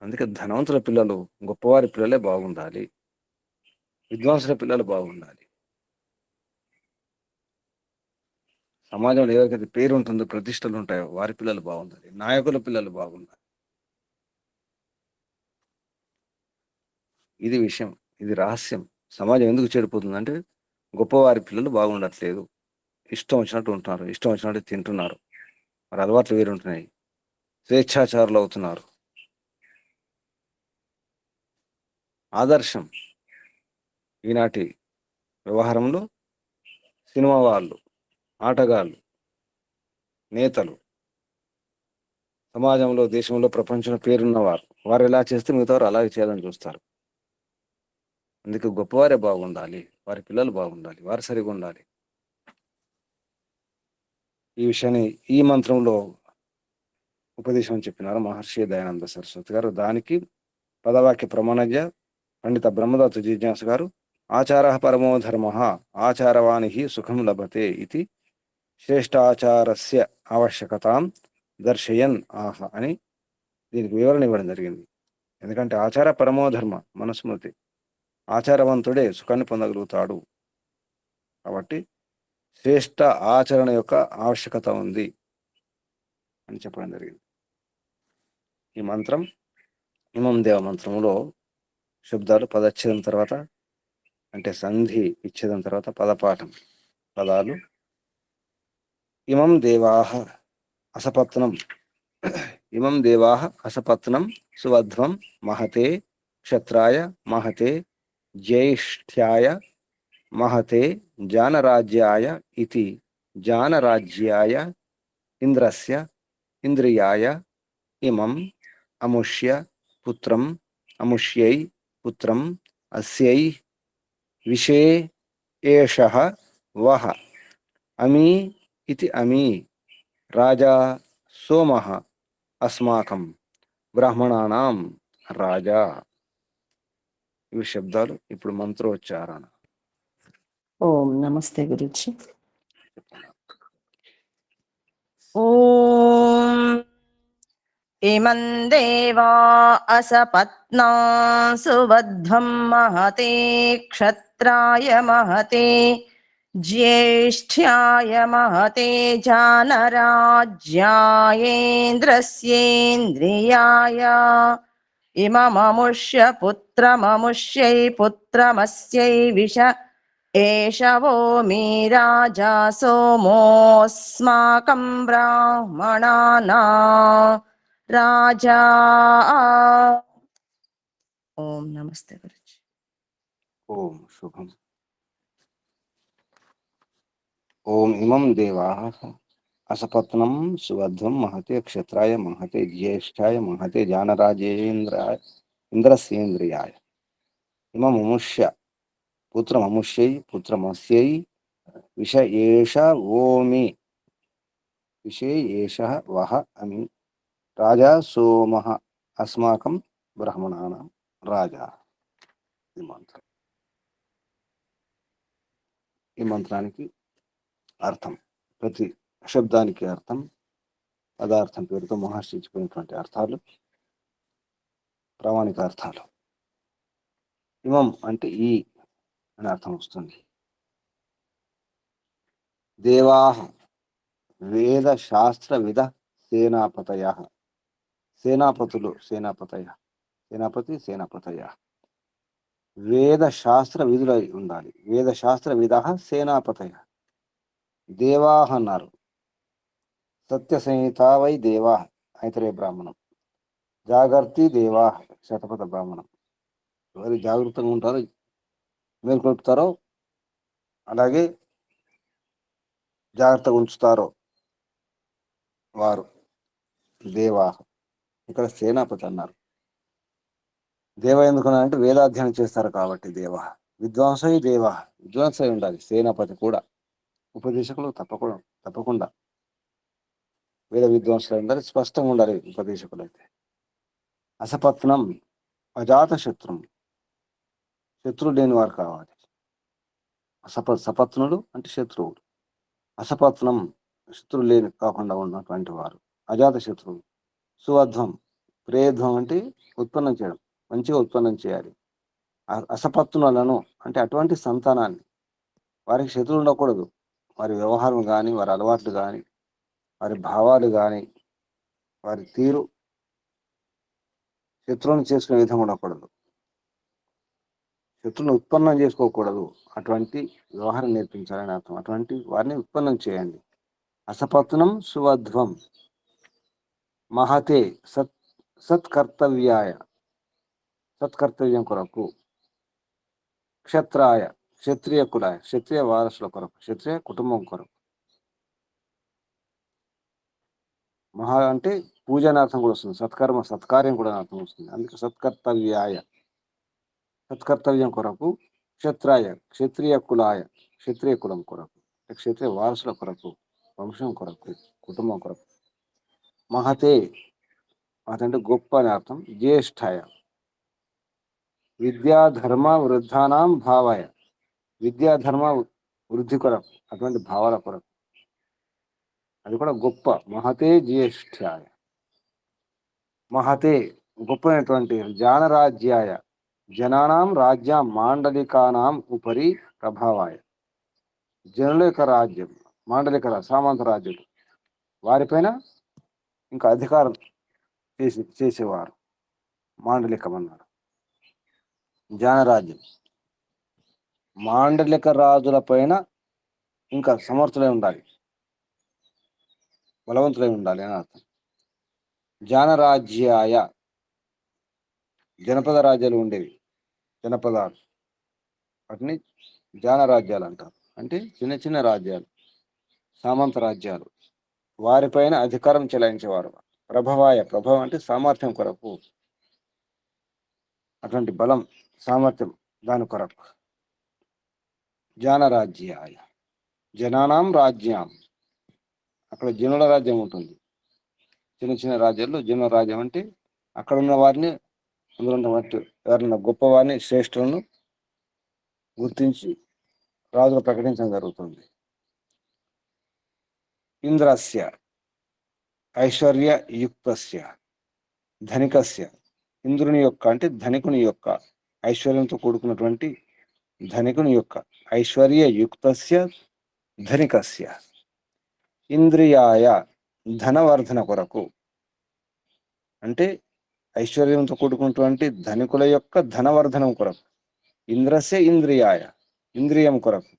అందుకే ధనవంతుల పిల్లలు, గొప్పవారి పిల్లలే బాగుండాలి, విద్వాంసుల పిల్లలు బాగుండాలి. సమాజంలో ఎవరికైతే పేరు ఉంటుందో, ప్రతిష్టలు ఉంటాయో వారి పిల్లలు బాగుండాలి, నాయకుల పిల్లలు బాగుండాలి. ఇది విషయం, ఇది రహస్యం. సమాజం ఎందుకు చెడిపోతుందంటే గొప్పవారి పిల్లలు బాగుండట్లేదు, ఇష్టం వచ్చినట్టు ఉంటున్నారు, ఇష్టం వచ్చినట్టు తింటున్నారు, మరి అలవాట్లు వేరుంటున్నాయి, స్వేచ్ఛాచారులు అవుతున్నారు. ఆదర్శం ఈనాటి వ్యవహారంలో సినిమా వాళ్ళు, ఆటగాళ్ళు, నేతలు, సమాజంలో, దేశంలో, ప్రపంచంలో పేరున్నవారు, వారు ఎలా చేస్తే మిగతా వారు అలాగే చేయాలని చూస్తారు. అందుకే గొప్పవారే బాగుండాలి, వారి పిల్లలు బాగుండాలి, వారు సరిగా ఉండాలి. ఈ విషయాన్ని ఈ మంత్రంలో ఉపదేశం చెప్పినారు మహర్షి దయానంద సరస్వతి గారు. దానికి పదవాక్య ప్రమాణజ్ఞ పండిత బ్రహ్మదత్త జిజ్ఞాస గారు ఆచార పరమో ధర్మ ఆచారవాణి సుఖం లభతే ఇది శ్రేష్టాచారస్య ఆవశ్యకతాం దర్శయన్ ఆహ అని దీనికి వివరణ ఇవ్వడం జరిగింది. ఎందుకంటే ఆచార పరమో ధర్మ, మనుస్మృతి, ఆచారవంతుడే సుఖాన్ని పొందగలుగుతాడు. కాబట్టి శ్రేష్ట ఆచరణ యొక్క ఆవశ్యకత ఉంది అని చెప్పడం జరిగింది. ఈ మంత్రం ఇమం దేవ మంత్రంలో శబ్దాలు పదచ్ఛేదం తర్వాత, అంటే సంధి విచ్ఛేదం తర్వాత పదపాఠం, పదాలు. ఇమం దేవాహ అసపత్నం సువధ్వం మహతే క్షత్రాయ మహతే జ్యేష్ఠ్యాయ మహతే జానరాజ్యాయ ఇతి జానరాజ్యాయ ఇంద్రస్య ఇంద్రియాయ ఇమం అముష్య పుత్రం అముష్యై పుత్రం అస్యై విషే ఏషః వః అమీ ఇతి అమీ రాజా సోమః అస్మాకం బ్రాహ్మణానాం రాజా. ఇవి శబ్దాలు. ఇప్పుడు మంత్రోచ్చారణ. ఓం నమస్తే గురుజీ. ఓం ఇమం దేవా అసపత్నా సుబద్ధం మహతే క్షత్రాయ మహతే జ్యేష్ఠ్యాయ మహతే జానరాజ్యాయేంద్రస్యేంద్రియాయ ఇమమముష్య పుత్రమముష్యై పుత్రమస్యై విష ఏషవో మీ రాజా సోమోస్మాకం బ్రాహ్మణానా రాజా. ఓం నమస్తే గురుజీ. ఓం శుభం. ఓం ఇమం దేవాః అసపత్నం సువధ్వం మహతే క్షత్రాయ మహతే జ్యేష్ఠాయ మహతే జానరాజేంద్రాయ ఇంద్రస్యేంద్రియాయ ఇమముష్య పుత్రమముష్యై పుత్రమస్యై విష ఏష ఓమి విషే ఏషః వః అమి రాజా సోమః అస్మాకం బ్రాహ్మణానాం రాజా. ఈ మంత్రం. ఈ మంత్రానికి అర్థం, ప్రతి శబ్దానికి అర్థం, పదార్థం పేరుతో మహర్షి ఇచ్చిపోయినటువంటి అర్థాలు, ప్రామాణిక అర్థాలు. ఇమం అంటే ఈ అని అర్థం వస్తుంది. దేవాః వేద శాస్త్ర విద సేనాపతయ. సేనాపతులు, సేనాపతయ, సేనాపతి సేనాపతయ. వేద శాస్త్ర విధులై ఉండాలి. వేద శాస్త్ర విద సేనాపతయ. దేవాః అన్నారు. సత్య సంహిత వై దేవా ఐతరేయ బ్రాహ్మణం. జాగర్తి దేవా శతపథ బ్రాహ్మణం. ఎవరు జాగ్రత్తగా ఉంటారో, మేల్కొల్పుతారో, అలాగే జాగ్రత్తగా ఉంచుతారో వారు దేవా. ఇక్కడ సేనాపతి అన్నారు. దేవ ఎందుకున్నారంటే వేదాధ్యయనం చేస్తారు కాబట్టి దేవ. విద్వాంసై దేవ, విద్వాంసై ఉండాలి. సేనాపతి కూడా. ఉపదేశకులు తప్పకుండా వేద విద్వాంసులు ఉండాలి, స్పష్టంగా ఉండాలి ఉపదేశకులు అయితే. అసపత్నం అజాత శత్రుం, శత్రువు లేని వారు కావాలి. సపత్నుడు అంటే శత్రువుడు. అసపత్నం శత్రువు లేని కాకుండా ఉన్నటువంటి వారు అజాత శత్రువు. సువధ్వం ప్రేధ్వం అంటే ఉత్పన్నం చేయడం, మంచిగా ఉత్పన్నం చేయాలి. అసపత్నులను అంటే అటువంటి సంతానాన్ని, వారికి శత్రువు ఉండకూడదు. వారి వ్యవహారం కానీ, వారి అలవాట్లు కానీ, వారి భావాలు కానీ, వారి తీరు శత్రువుని చేసుకునే విధంగా ఉండకూడదు. శత్రువుని ఉత్పన్నం చేసుకోకూడదు. అటువంటి వ్యవహారం నేర్పించాలని అర్థం. అటువంటి వారిని ఉత్పన్నం చేయండి. అసపత్నం సువధ్వం మహతే సత్కర్తవ్యాయ, సత్కర్తవ్యం కొరకు. క్షత్రాయ క్షత్రియ కులాయ, క్షత్రియ వారసుల కొరకు, క్షత్రియ కుటుంబం కొరకు. మహా అంటే పూజనార్థం కూడా వస్తుంది. సత్కార్యం కూడా అర్థం వస్తుంది. అందుకే సత్కర్తవ్యాయ, సత్కర్తవ్యం కొరకు. క్షత్రాయ క్షత్రియ కులాయ, క్షత్రియ కులం కొరకు, క్షత్రియ వారసుల కొరకు, వంశం కొరకు, కుటుంబం కొరకు. మహతే అదంటే గొప్ప అని అర్థం. జ్యేష్ఠాయ విద్యాధర్మ వృద్ధానాం భావాయ, విద్యాధర్మ వృద్ధి కొరకు, అటువంటి భావాల కొరకు. అది కూడా గొప్ప. మహతే జ్యేష్ఠాయ. మహతే గొప్పనటువంటి. జానరాజ్యాయ జనానాం రాజ్యాం మాండలికానాం ఉపరి ప్రభావాయ, జనుల యొక్క రాజ్యం, మాండలిక సామంత రాజ్యం, వారిపైన ఇంకా అధికారం చేసేవారు మాండలికం అన్నారు. జానరాజ్యం మాండలిక రాజుల పైన ఇంకా సమర్థులై ఉండాలి, బలవంతులై ఉండాలి అని అర్థం. జానరాజ్యాయ జనపద రాజ్యాలు ఉండేవి, జనపదాలు, వాటిని జానరాజ్యాలు అంటారు. అంటే చిన్న చిన్న రాజ్యాలు, సామంత రాజ్యాలు, వారిపైన అధికారం చెలాయించేవారు. ప్రభవాయ, ప్రభావం అంటే సామర్థ్యం కొరకు, అటువంటి బలం సామర్థ్యం దాని కొరకు. జానరాజ్యాయ, జనానాం రాజ్యాం. అక్కడ జనుల రాజ్యం ఉంటుంది. చిన్న చిన్న రాజ్యాల్లో జనుల రాజ్యం అంటే అక్కడ ఉన్న వారిని, అందులో ఉన్నటువంటి ఎవరన్నా గొప్పవారిని, శ్రేష్ఠులను గుర్తించి రాజులు ప్రకటించడం జరుగుతుంది. ఇంద్రస్య ఐశ్వర్యయుక్తస్య ధనికస్య, ఇంద్రుని యొక్క అంటే ధనికుని యొక్క, ఐశ్వర్యంతో కూడుకున్నటువంటి ధనికుని యొక్క, ఐశ్వర్యయుక్తస్య ధనికస్య, ఇంద్రియాయ ధనవర్ధన కొరకు, అంటే ఐశ్వర్యంతో కూడుకున్నటువంటి ధనికుల యొక్క ధనవర్ధనం కొరకు, ఇంద్రస్య ఇంద్రియాయ ఇంద్రియం కొరకు,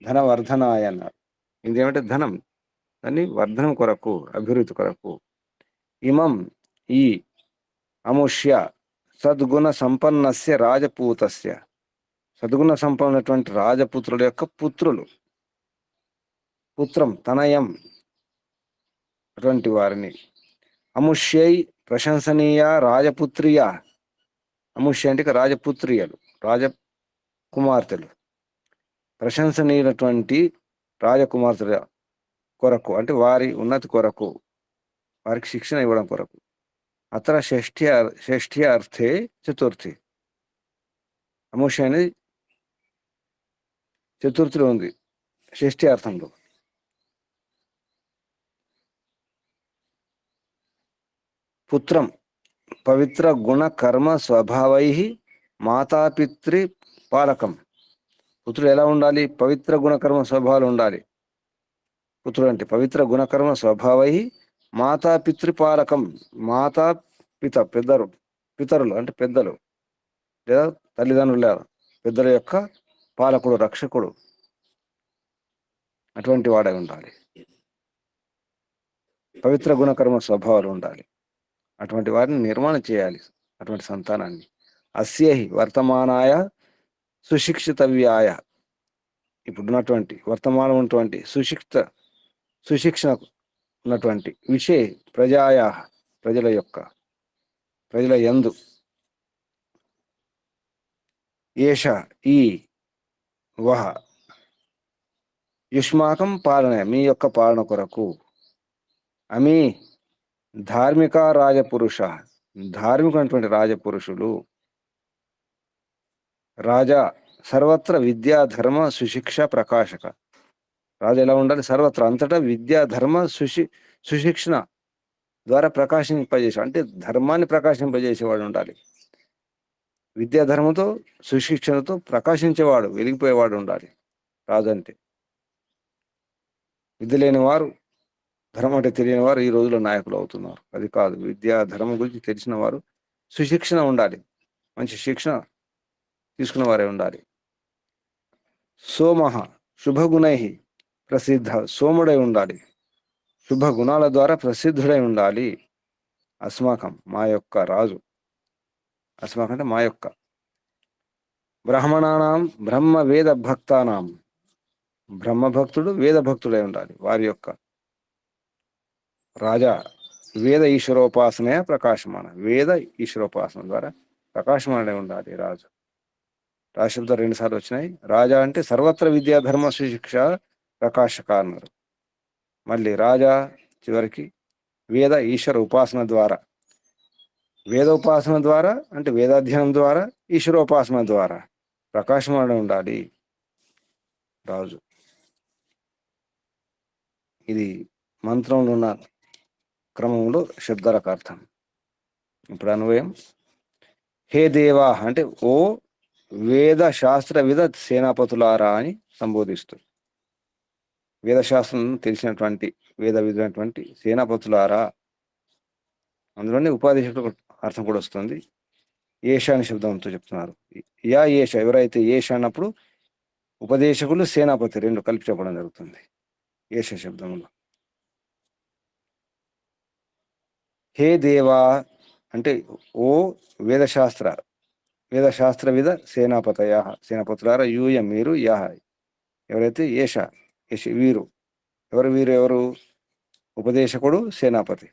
ధనవర్ధనాయ అన్నారు. ఇంద్రియం అంటే ధనం, దాన్ని వర్ధనం కొరకు, అభివృద్ధి కొరకు. ఇమం ఈ అముష్య సద్గుణ సంపన్నస్య రాజపూతస్య, సద్గుణ సంపన్నటువంటి రాజపుత్రుల యొక్క పుత్రులు, పుత్రం తనయం అటువంటి వారిని, అముష్యై ప్రశంసనీయ రాజపుత్రియ, అముష్య అంటే రాజపుత్రియలు, రాజకుమార్తెలు, ప్రశంసనీయులటువంటి రాజకుమార్తెల కొరకు, అంటే వారి ఉన్నతి కొరకు, వారికి శిక్షణ ఇవ్వడం కొరకు. అత్ర షష్ఠ్య అర్థే చతుర్థి, అముష్య అనేది చతుర్థిలో ఉంది, షష్ఠి అర్థంలో. పుత్రం పవిత్ర గుణ కర్మ స్వభావై మాతాపితృ పాలకం. పుత్రుడు ఎలా ఉండాలి? పవిత్ర గుణకర్మ స్వభావాలు ఉండాలి. పుత్రుడు అంటే పవిత్ర గుణకర్మ స్వభావై మాతాపితృపాలకం, మాతా పిత పితరులు అంటే పెద్దలు లేదా తల్లిదండ్రుల పెద్దల యొక్క పాలకుడు, రక్షకుడు, అటువంటి వాడై ఉండాలి. పవిత్ర గుణకర్మ స్వభావాలు ఉండాలి. అటువంటి వారిని నిర్మాణం చేయాలి, అటువంటి సంతానాన్ని. అస్యహి వర్తమానాయ సుశిక్షితవ్యాయ, ఇప్పుడున్నటువంటి వర్తమానం ఉన్నటువంటి సుశిక్షణ ఉన్నటువంటి విషయ ప్రజాయా ప్రజల యందు, ఏష ఈ వహ యుష్మాకం పాలన, మీ యొక్క పాలన కొరకు, అమీ ధార్మిక రాజపురుష, ధార్మికమైనటువంటి రాజపురుషులు, రాజా సర్వత్ర విద్యా ధర్మ సుశిక్ష ప్రకాశక, రాజు ఎలా ఉండాలి? సర్వత్ర అంతటా విద్యా ధర్మ సుశిక్షణ ద్వారా ప్రకాశింపజేసే, అంటే ధర్మాన్ని ప్రకాశింపజేసేవాడు ఉండాలి. విద్యాధర్మంతో సుశిక్షణతో ప్రకాశించేవాడు, వెలిగిపోయేవాడు ఉండాలి రాజు అంటే. విద్య లేని వారు, ధర్మం అంటే తెలియని వారు ఈ రోజుల్లో నాయకులు అవుతున్నారు. అది కాదు, విద్యా ధర్మం గురించి తెలిసిన వారు, సుశిక్షణ ఉండాలి, మంచి శిక్షణ తీసుకున్న వారే ఉండాలి. సోమః శుభగుణై ప్రసిద్ధ, సోముడై ఉండాలి, శుభ గుణాల ద్వారా ప్రసిద్ధుడై ఉండాలి. అస్మాకం మా యొక్క రాజు, అస్మాకం అంటే మా యొక్క, బ్రాహ్మణానాం బ్రహ్మ వేద భక్తానాం, బ్రహ్మభక్తుడు వేద భక్తుడై ఉండాలి. వారి యొక్క రాజా వేద ఈశ్వరోపాసన ప్రకాశమాన, వేద ఈశ్వరోపాసన ద్వారా ప్రకాశమానై ఉండాలి రాజు. రాశబ్ద 2 సార్లు వచ్చినాయి. రాజా అంటే సర్వత్ర విద్యా ధర్మ సుశిక్ష ప్రకాశక అన్నారు. మళ్ళీ రాజా చివరికి వేద ఈశ్వర ఉపాసన ద్వారా, వేదోపాసన ద్వారా అంటే వేదాధ్యయనం ద్వారా, ఈశ్వరోపాసన ద్వారా ప్రకాశమానై ఉండాలి రాజు. ఇది మంత్రంలో ఉన్న క్రమంలో శబ్దాలకు అర్థం. ఇప్పుడు అన్వయం. హే దేవా అంటే ఓ వేద శాస్త్ర విధ సేనాపతులారా అని సంబోధిస్తుంది. వేదశాస్త్రం తెలిసినటువంటి, వేద విధమైనటువంటి సేనాపతులారా, అందులోనే ఉపాధి అర్థం కూడా వస్తుంది. ఏష అని శబ్దంతో చెప్తున్నారు. యా ఏష, ఎవరైతే ఏష అన్నప్పుడు ఉపదేశకులు, సేనాపతి 2 కలిపి చెప్పడం జరుగుతుంది ఏష శబ్దంలో. హే దేవా అంటే ఓ వేదశాస్త్ర విధ సేనాపతయ, సేనాపతులారా, యూయ మీరు, యహ ఎవరైతే, ఏష వీరు, ఎవరు ఉపదేశకుడు, సేనాపతి.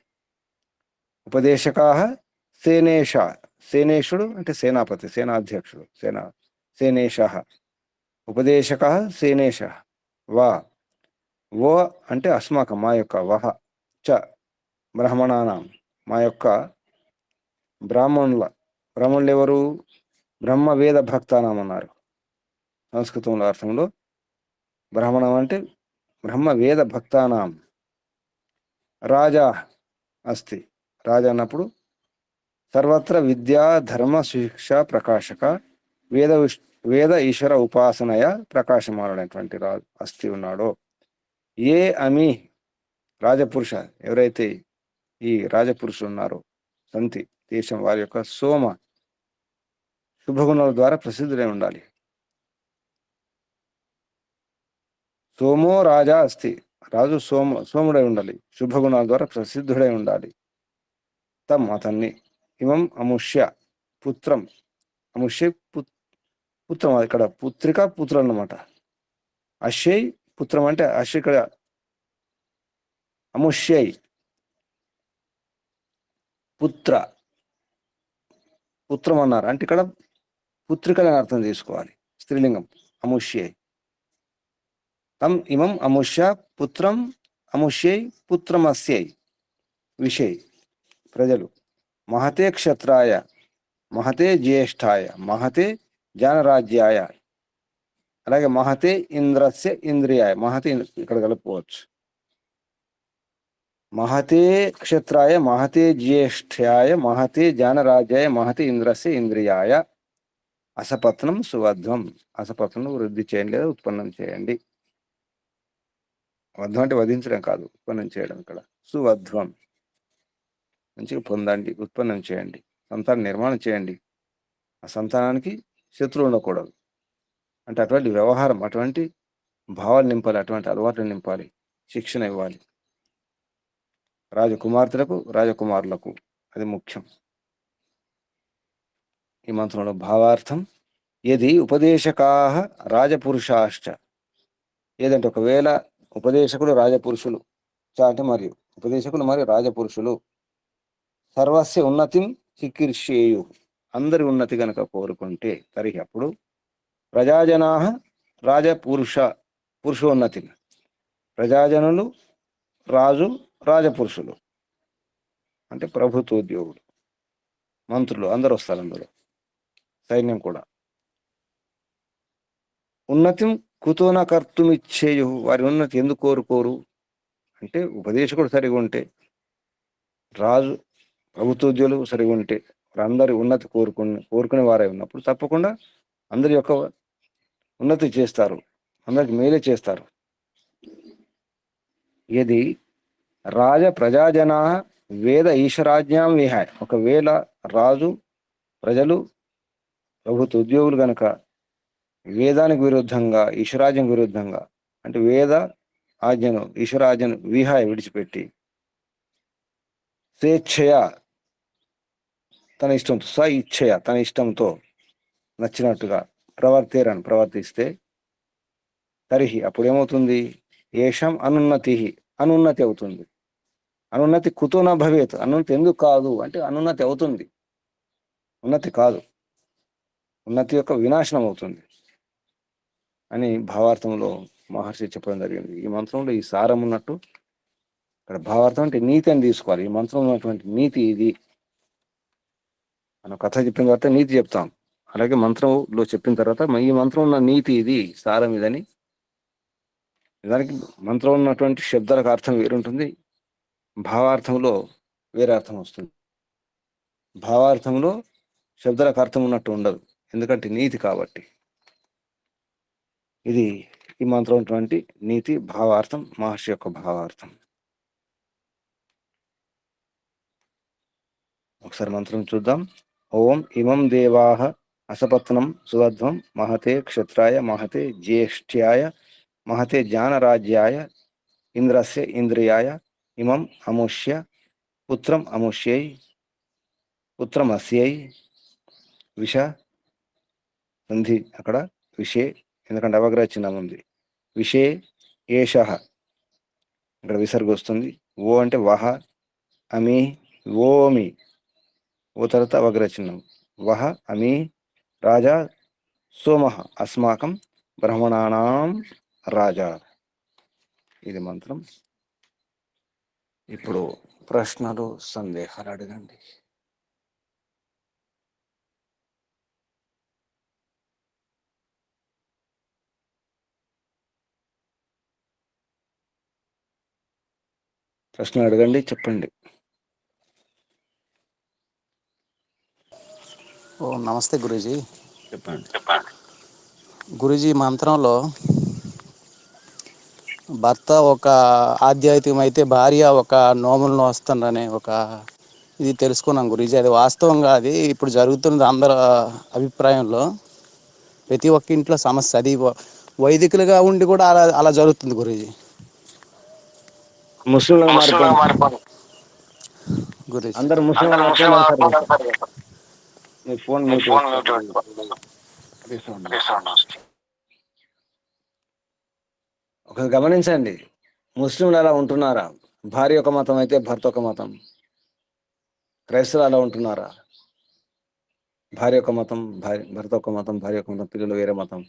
ఉపదేశకాః సేనేష, సేనేషుడు అంటే సేనాపతి, సేనాధ్యక్షుడు, సేనేషః ఉపదేశక సేనేశ వా ఓ అంటే అస్మాకం మా యొక్క వహ చ బ్రాహ్మణానాం మా యొక్క బ్రాహ్మణులు ఎవరు? బ్రహ్మ వేద భక్తానాం అన్నారు సంస్కృతంలో అర్థంలో. బ్రాహ్మణం అంటే బ్రహ్మ వేద భక్తానాం. రాజా అస్తి, రాజా అన్నప్పుడు సర్వత్ర విద్యా ధర్మ శిక్ష ప్రకాశక వేద ఈశ్వర ఉపాసనయ ప్రకాశమానటువంటి రాజు అస్తి ఉన్నాడో. ఏ అమి రాజపురుష ఎవరైతే ఈ రాజపురుషులు ఉన్నారో సంతి దేశం వారి యొక్క సోమ శుభగుణాల ద్వారా ప్రసిద్ధుడై ఉండాలి. సోమో రాజా అస్తి, రాజు సోముడై ఉండాలి, శుభగుణాల ద్వారా ప్రసిద్ధుడై ఉండాలి. అతన్ని ఇమం అముష్య పుత్రం, అముష్య పుత్రం ఇక్కడ పుత్రిక పుత్రులు అన్నమాట. అశ్యై పుత్రం అంటే అశ్య ఇక్కడ అముష్యై పుత్రం అన్నారు అంటే ఇక్కడ పుత్రికలని అర్థం చేసుకోవాలి, స్త్రీలింగం అముష్యై. ఇమం అముష్య పుత్రం అముష్యై పుత్రమస్యై విషయ్ ప్రజలు మహతే క్షత్రాయ మహతే జ్యేష్ఠాయ మహతే జానరాజ్యాయ, అలాగే మహతే ఇంద్రస్య ఇంద్రియాయ, మహతే ఇక్కడ కలుపుకోవచ్చు. మహతే క్షత్రాయ మహతే జ్యేష్ఠాయ మహతే జానరాజ్యాయ మహతే ఇంద్రస్య ఇంద్రియాయ అసపత్నం సువధ్వం, అసపత్నం వృద్ధి చేయండి లేదా ఉత్పన్నం చేయండి. వధ్వం అంటే వధించడం కాదు, ఉత్పన్నం చేయడం. ఇక్కడ సువధ్వం మంచిగా పొందండి, ఉత్పన్నం చేయండి, సంతానం నిర్మాణం చేయండి. ఆ సంతానానికి శత్రువు ఉండకూడదు అంటే అటువంటి వ్యవహారం, అటువంటి భావాలు నింపాలి, అటువంటి అలవాట్లు నింపాలి, శిక్షణ ఇవ్వాలి రాజకుమార్తెలకు రాజకుమారులకు, అది ముఖ్యం. ఈ మంత్రంలో భావార్థం ఏది ఉపదేశకా రాజపురుషాశ్చ, ఏదంటే ఒకవేళ ఉపదేశకులు రాజపురుషులు అంటే మరియు ఉపదేశకులు మరియు రాజపురుషులు సర్వస్య ఉన్నతిం చికీర్షేయు, అందరి ఉన్నతి గనక కోరుకుంటే తరిహి అప్పుడు ప్రజాజనా పురుషోన్నతి, ప్రజాజనులు రాజు రాజపురుషులు అంటే ప్రభుత్వోద్యోగులు మంత్రులు అందరూ వస్తారు అందులో, సైన్యం కూడా. ఉన్నతిం కుతోన కర్తుమిచ్చేయు, వారి ఉన్నతి ఎందుకు కోరుకోరు అంటే ఉపదేశకుడు సరిగా ఉంటే, రాజు ప్రభుత్వోద్యోగులు సరిగా ఉంటే, వారందరి ఉన్నతి కోరుకునే వారే ఉన్నప్పుడు తప్పకుండా అందరి యొక్క ఉన్నతి చేస్తారు, అందరికి మేలే చేస్తారు. ఇది రాజ ప్రజాజనా వేద ఈశ్వరాజ్ఞాం విహాయ, ఒకవేళ రాజు ప్రజలు ప్రభుత్వ ఉద్యోగులు గనక వేదానికి విరుద్ధంగా ఈశ్వరాజ్యం విరుద్ధంగా అంటే వేద ఆజ్ఞను ఈశ్వరాజ్ఞను విహాయ విడిచిపెట్టి స్వేచ్ఛయ తన ఇష్టంతో ఇచ్ఛయ తన ఇష్టంతో నచ్చినట్టుగా ప్రవర్తిస్తే తరిహి అప్పుడు ఏమవుతుంది? ఏషం అనున్నతి అవుతుంది. అనున్నతి కుతో నా భవేత్, అనున్నతి ఎందుకు కాదు అంటే అనున్నతి అవుతుంది, ఉన్నతి కాదు, ఉన్నతి యొక్క వినాశనం అవుతుంది అని భావార్థంలో మహర్షి చెప్పడం జరిగింది. ఈ మంత్రంలో ఈ సారం ఉన్నట్టు ఇక్కడ భావార్థం అంటే నీతి అని తీసుకోవాలి. ఈ మంత్రంలో ఉన్నటువంటి నీతి ఇది. మనం కథ చెప్పిన తర్వాత నీతి చెప్తాం, అలాగే మంత్రంలో చెప్పిన తర్వాత ఈ మంత్రం ఉన్న నీతి ఇది, సారం ఇదని. దానికి మంత్రం ఉన్నటువంటి శబ్దాలకు అర్థం వేరుంటుంది, భావార్థంలో వేరే అర్థం వస్తుంది. భావార్థంలో శబ్దాలకు అర్థం ఉన్నట్టు ఉండదు, ఎందుకంటే నీతి కాబట్టి. ఇది ఈ మంత్రం ఉన్నటువంటి నీతి భావార్థం, మహర్షి యొక్క భావార్థం. ఒకసారి మంత్రం చూద్దాం. ఓం ఇమం దేవాః అసపత్నం సువధ్వం మహతే క్షత్రాయ మహతే జ్యేష్ఠ్యాయ మహతే జానరాజ్యాయ ఇంద్రస్య ఇంద్రియాయ ఇమం అముష్య పుత్రం అముష్యై పుత్రమస్యై విష సంధి అక్కడ విషే, ఎందుకంటే అవగ్రహ చిహ్నం ఉంది. విషే ఏషః ఇక్కడ విసర్గ వస్తుంది. ఓ అంటే వహ, అమి ఓమి, ఓ తర్వాత అవగ్రహ చిహ్నం వహ అమి రాజా సోమః అస్మాకం బ్రహ్మణానాం రాజా. ఇది మంత్రం. ఇప్పుడు ప్రశ్నలు సందేహాలు అడగండి. ప్రశ్న అడగండి, చెప్పండి. నమస్తే గురూజీ. చెప్పండి. గురూజీ, మంత్రంలో భర్త ఒక ఆధ్యాత్మికం అయితే భార్య ఒక నోములను వస్తుందనే ఒక ఇది తెలుసుకున్నాం గురూజీ. అది వాస్తవంగా అది ఇప్పుడు జరుగుతున్నది అందరి అభిప్రాయంలో. ప్రతి ఒక్క ఇంట్లో సమస్య అది. వైదికులుగా ఉండి కూడా అలా అలా జరుగుతుంది గురూజీ. ముస్లింలుగా మారిపోయింది గురూజీ, అందరు ముస్లింలుగా మారిపోయింది. మీ ఫోన్ మ్యూట్ ఒక గమనించండి. ముస్లింలు అలా ఉంటున్నారా? భార్య ఒక మతం అయితే భర్త ఒక మతం. క్రైస్తవులు అలా ఉంటున్నారా? భార్య ఒక మతం, భర్త ఒక మతం, భార్య ఒక మతం, పిల్లలు వేరే మతం.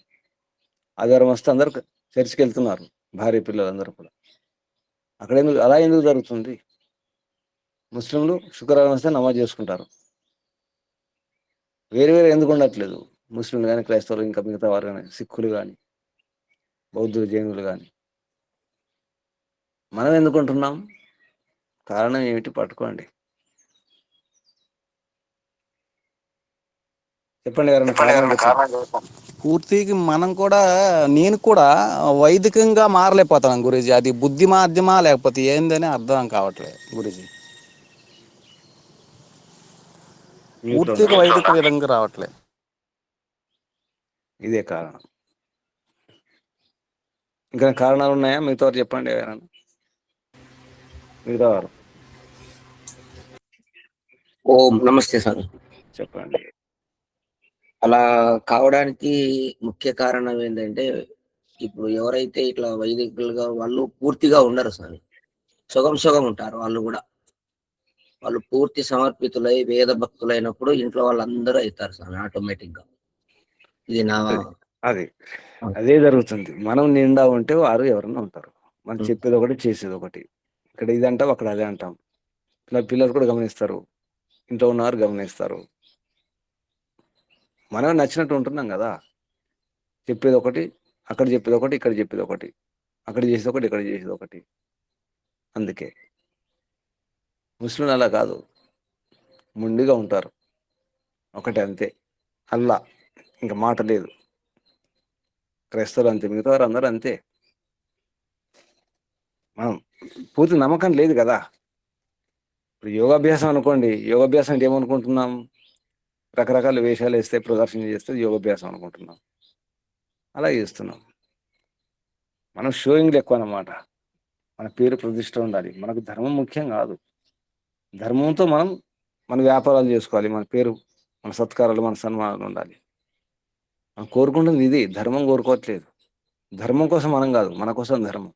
ఆదివారం వస్తే అందరు చర్చికి వెళ్తున్నారు, భార్య పిల్లలు అందరూ కూడా. అక్కడ అలా ఎందుకు జరుగుతుంది? ముస్లింలు శుక్రవారం వస్తే నమాజ్ చేసుకుంటారు. వేరు వేరు ఎందుకు ఉండట్లేదు? ముస్లింలు కానీ, క్రైస్తవులు, ఇంకా మిగతా వారు కానీ, సిక్కులు కానీ, బౌద్ధులు, జైనులు కానీ. మనం ఎందుకు ఉంటున్నాం? కారణం ఏమిటి? పట్టుకోండి, చెప్పండి. పూర్తిగా మనం కూడా, నేను కూడా వైదికంగా మారలేకపోతాను గురూజీ. అది బుద్ధి మాధ్యమా లేకపోతే ఏందని అర్థం కావట్లేదు గురూజీ. పూర్తిగా వైదిక విధంగా రావట్లేదు. ఇదే కారణం. ఇంకా కారణాలు ఉన్నాయా? మీతో చెప్పండి ఎవరైనా. మిగతా వారు ఓం నమస్తే సార్. చెప్పండి. అలా కావడానికి ముఖ్య కారణం ఏంటంటే, ఇప్పుడు ఎవరైతే ఇట్లా వైదికులుగా వాళ్ళు పూర్తిగా ఉండరు సార్, సగం సగం ఉంటారు. వాళ్ళు పూర్తి సమర్పితులై వేద భక్తులైనప్పుడు ఇంట్లో వాళ్ళందరూ అవుతారు సార్ ఆటోమేటిక్ గా. ఇది నా అదే జరుగుతుంది. మనం నిండా ఉంటే వారు ఎవరన్నా ఉంటారు. మనం చెప్పేది ఒకటి, చేసేది ఒకటి. ఇక్కడ ఇది అంటాం, అక్కడ అదే అంటాం. పిల్లలు కూడా గమనిస్తారు, ఇంట్లో ఉన్నవారు గమనిస్తారు. మనం నచ్చినట్టు ఉంటున్నాం కదా. చెప్పేది ఒకటి, అక్కడ చెప్పేది ఒకటి, ఇక్కడ చెప్పేది ఒకటి, అక్కడ చేసేది ఒకటి, ఇక్కడ చేసేది ఒకటి. అందుకే ముస్లింలు అలా కాదు, ముండిగా ఉంటారు. ఒకటి అంతే, అల్లా, ఇంకా మాట లేదు. క్రైస్తవులు అంతే, మిగతా వారు అందరూ అంతే. మనం పూర్తి నమ్మకం లేదు కదా. ఇప్పుడు యోగాభ్యాసం అనుకోండి, యోగాభ్యాసం అంటే ఏమనుకుంటున్నాం? రకరకాల వేషాలు వేస్తే, ప్రదర్శన చేస్తే యోగాభ్యాసం అనుకుంటున్నాం. అలా చేస్తున్నాం. మనం షోయింగ్లు ఎక్కువ అన్నమాట. మన పేరు ప్రతిష్ట ఉండాలి. మనకు ధర్మం ముఖ్యం కాదు. ధర్మంతో మన వ్యాపారాలు చేసుకోవాలి. మన పేరు, మన సత్కారాలు, మన సన్మానాలు ఉండాలి. మనం కోరుకుంటుంది ఇది, ధర్మం కోరుకోవట్లేదు. ధర్మం కోసం మనం కాదు, మన కోసం ధర్మం.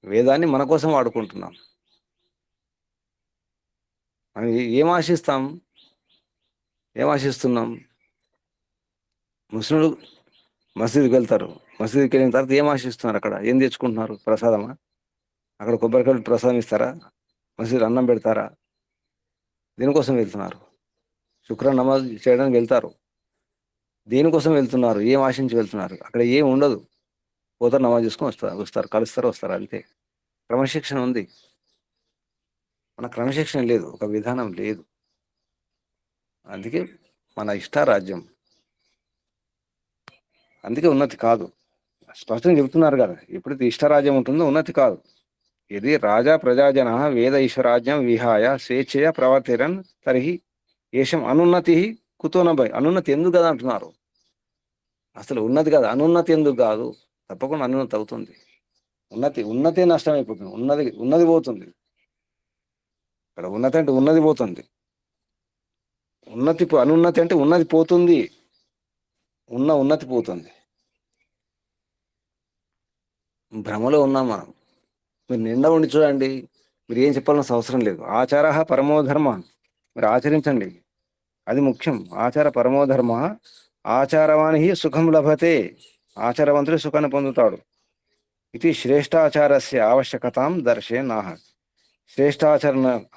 వేదాన్ని మన కోసం వాడుకుంటున్నాం. మనం ఏం ఆశిస్తున్నాం? ముస్లింలు మసీదుకి వెళ్తారు. మసీదుకి వెళ్ళిన తర్వాత ఏం ఆశిస్తున్నారు? అక్కడ ఏం తెచ్చుకుంటున్నారు? ప్రసాదమా? అక్కడ కొబ్బరికాయలు ప్రసాదం ఇస్తారా? మసీదు అన్నం పెడతారా? దీనికోసం వెళ్తున్నారు. శుక్రవారం నమాజ్ చేయడానికి వెళ్తారు. దేనికోసం వెళ్తున్నారు? ఏం ఆశించి వెళ్తున్నారు? అక్కడ ఏం ఉండదు. పోతారు, నమాజ్ చేసుకొని వస్తారు, కలుస్తారు, వస్తారు, అంతే. క్రమశిక్షణ ఉంది. మన క్రమశిక్షణ లేదు, ఒక విధానం లేదు. అందుకే మన ఇష్టారాజ్యం, అందుకే ఉన్నతి కాదు. స్పష్టంగా చెబుతున్నారు కదా, ఎప్పుడైతే ఇష్టరాజ్యం ఉంటుందో ఉన్నతి కాదు. ఇది రాజా ప్రజాజన వేద ఈశ్వరాజ్యం విహాయ స్వేచ్ఛయ ప్రవర్తిరన్ తర్హి ఏషం అనున్నతి కుతోనభై. అనున్నతి ఎందుకు కదా అంటున్నారు? అసలు ఉన్నతి కాదు, అనున్నతి ఎందుకు కాదు? తప్పకుండా అనున్నతి అవుతుంది. ఉన్నతే నష్టమైపోతుంది. ఉన్నది పోతుంది. ఇక్కడ ఉన్నతి అంటే ఉన్నది పోతుంది. అనున్నతి అంటే ఉన్నది పోతుంది. ఉన్నతి పోతుంది. భ్రమలో ఉన్నాం మనం. మీరు నిండా ఉండి చూడండి, మీరు ఏం చెప్పాల్సిన అవసరం లేదు. ఆచార పరమోధర్మ, మీరు ఆచరించండి, అది ముఖ్యం. ఆచార పరమోధర్మ ఆచారవాణి సుఖం లభతే, ఆచారవంతుడు సుఖాన్ని పొందుతాడు. ఇది శ్రేష్టాచారస్య ఆవశ్యకతాం దర్శే నాహ.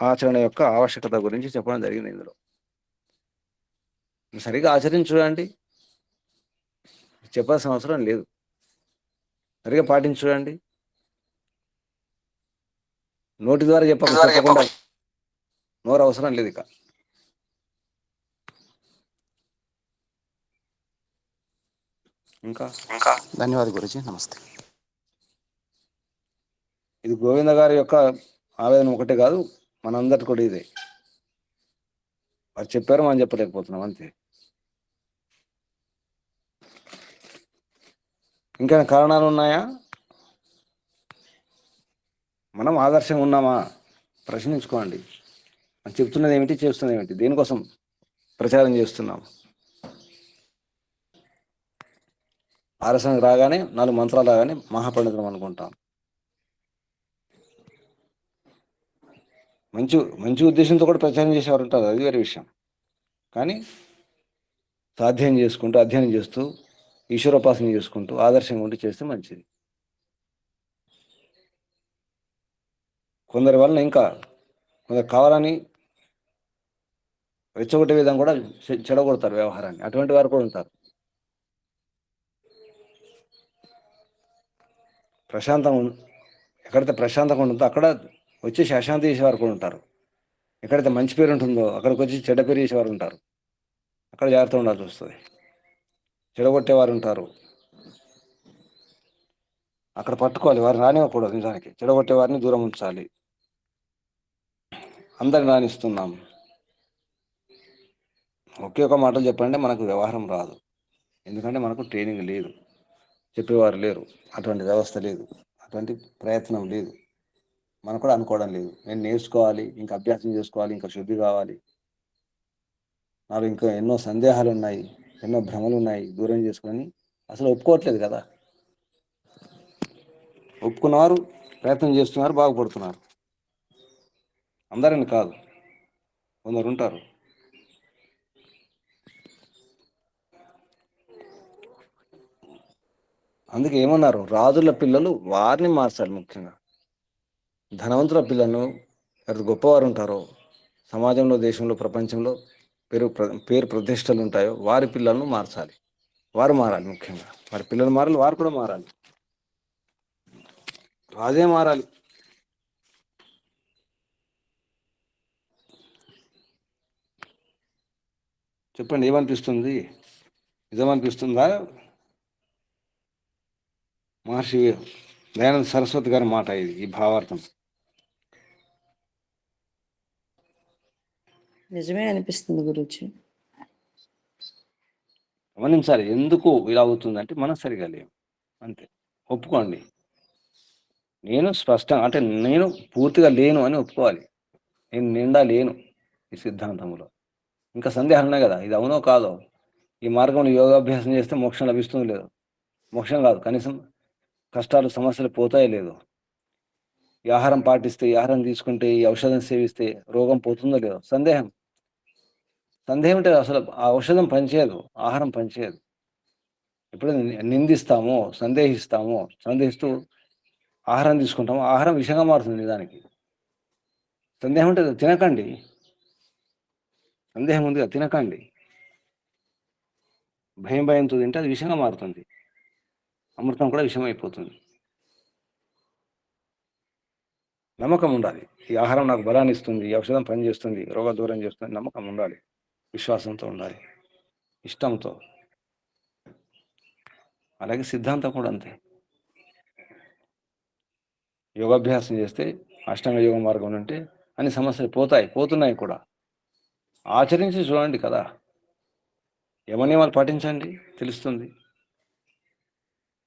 ఆచరణ యొక్క ఆవశ్యకత గురించి చెప్పడం జరిగింది ఇందులో. సరిగా ఆచరించుడండి, చెప్పాల్సిన అవసరం లేదు. సరిగా పాటించుడండి, నోటి ద్వారా చెప్పకుండా నోరు అవసరం లేదు ఇక. ఇంకా ధన్యవాదాలు గురూజీ, నమస్తే. ఇది గోవింద గారి యొక్క ఆవేదన ఒకటే కాదు, మనందరి కూడా ఇదే. వారు చెప్పారు, మనం చెప్పలేకపోతున్నాం అంతే. ఇంకా కారణాలు ఉన్నాయా? మనం ఆదర్శంగా ఉన్నామా ప్రశ్నించుకోండి. మనం చెప్తున్నది ఏమిటి, చేస్తున్నది ఏమిటి, దేనికోసం ప్రచారం చేస్తున్నాం? ఆలస్యానికి రాగానే 4 మంత్రాలు రాగానే మహాపండితులం అనుకుంటాం. మంచి ఉద్దేశంతో కూడా ప్రచారం చేసేవారు ఉంటారు, అది వేరే విషయం. కానీ అధ్యయనం చేస్తూ ఈశ్వరోపాసన చేసుకుంటూ ఆదర్శంగా ఉండి చేస్తే మంచిది. కొందరి వలన ఇంకా కొందరు కావాలని రెచ్చగొట్టే విధంగా కూడా చెడగొడతారు వ్యవహారాన్ని. అటువంటి వారు కూడా ఉంటారు. ఎక్కడైతే ప్రశాంతంగా ఉంటుందో అక్కడ వచ్చేసి అశాంతి చేసేవారు కూడా ఉంటారు. ఎక్కడైతే మంచి పేరు ఉంటుందో అక్కడికి వచ్చి చెడ్డ పేరు చేసేవారు ఉంటారు. అక్కడ జాగ్రత్త ఉండాల్సి వస్తుంది. చెడగొట్టేవారు ఉంటారు, అక్కడ పట్టుకోవాలి, వారిని రానివ్వకూడదు. నిజానికి చెడగొట్టే వారిని దూరం ఉంచాలి. అందరిని రాణిస్తున్నాం. ఒకే ఒక మాటలు చెప్పండి, మనకు వ్యవహారం రాదు. ఎందుకంటే మనకు ట్రైనింగ్ లేదు, చెప్పేవారు లేరు, అటువంటి వ్యవస్థ లేదు, అటువంటి ప్రయత్నం లేదు. మనం కూడా అనుకోవడం లేదు. నేను నేర్చుకోవాలి, ఇంకా అభ్యాసం చేసుకోవాలి, ఇంకా శుద్ధి కావాలి, నాకు ఇంకా ఎన్నో సందేహాలు ఉన్నాయి, ఎన్నో భ్రమలు ఉన్నాయి, దూరం చేసుకొని అసలు ఒప్పుకోవట్లేదు కదా. ఒప్పుకున్నవారు ప్రయత్నం చేస్తున్నారు, బాగుపడుతున్నారు. అందరని కాదు, కొందరు ఉంటారు. అందుకే ఏమన్నారు, రాజుల పిల్లలు వారిని మార్చాలి. ముఖ్యంగా ధనవంతుల పిల్లలను, ఎవరు గొప్పవారు ఉంటారో సమాజంలో, దేశంలో, ప్రపంచంలో పేరు ప్రతిష్టలు ఉంటాయో వారి పిల్లలను మార్చాలి. వారు మారాలి. ముఖ్యంగా వారి పిల్లలు మారాలి, వారు కూడా మారాలి. రాజే మారాలి. చెప్పండి, ఏమనిపిస్తుంది? నిజమనిపిస్తుందా? మహర్షి దయానంద సరస్వతి గారి మాట ఇది, ఈ భావార్థం. నిజమే అనిపిస్తుంది గురూజీ. గమనించాలి, ఎందుకు ఇలా అవుతుందంటే మనం సరిగా లేవు, అంతే. ఒప్పుకోండి. నేను స్పష్టంగా, అంటే నేను పూర్తిగా లేను అని ఒప్పుకోవాలి. నేను నిండా లేను ఈ సిద్ధాంతంలో. ఇంకా సందేహాలు ఉన్నాయి కదా, ఇది అవునో కాదో, ఈ మార్గంలో యోగాభ్యాసం చేస్తే మోక్షం లభిస్తుందో లేదో. మోక్షం కాదు, కనీసం కష్టాలు, సమస్యలు పోతాయో లేదో. ఈ ఆహారం పాటిస్తే, ఈ ఆహారం తీసుకుంటే, ఈ ఔషధం సేవిస్తే రోగం పోతుందో లేదో సందేహం. అంటే అసలు ఆ ఔషధం పనిచేయదు, ఆహారం పనిచేయదు. ఎప్పుడు నిందిస్తామో, సందేహిస్తూ ఆహారం తీసుకుంటామో ఆహారం విషంగా మారుతుంది నిజానికి. సందేహం అంటే తినకండి, సందేహం ఉంది కదా, తినకండి. భయంతో తింటే అది విషంగా మారుతుంది, అమృతం కూడా విషం అయిపోతుంది. నమ్మకం ఉండాలి, ఈ ఆహారం నాకు బలాన్ని ఇస్తుంది, ఈ ఔషధం పనిచేస్తుంది, రోగ దూరం చేస్తుంది, నమ్మకం ఉండాలి, విశ్వాసంతో ఉండాలి, ఇష్టంతో. అలాగే సిద్ధాంతం కూడా అంతే. యోగాభ్యాసం చేస్తే, అష్టాంగ యోగ మార్గం అంటే అన్ని సమస్యలు పోతున్నాయి కూడా. ఆచరించి చూడండి కదా, యమనియమాలు పాటించండి, తెలుస్తుంది.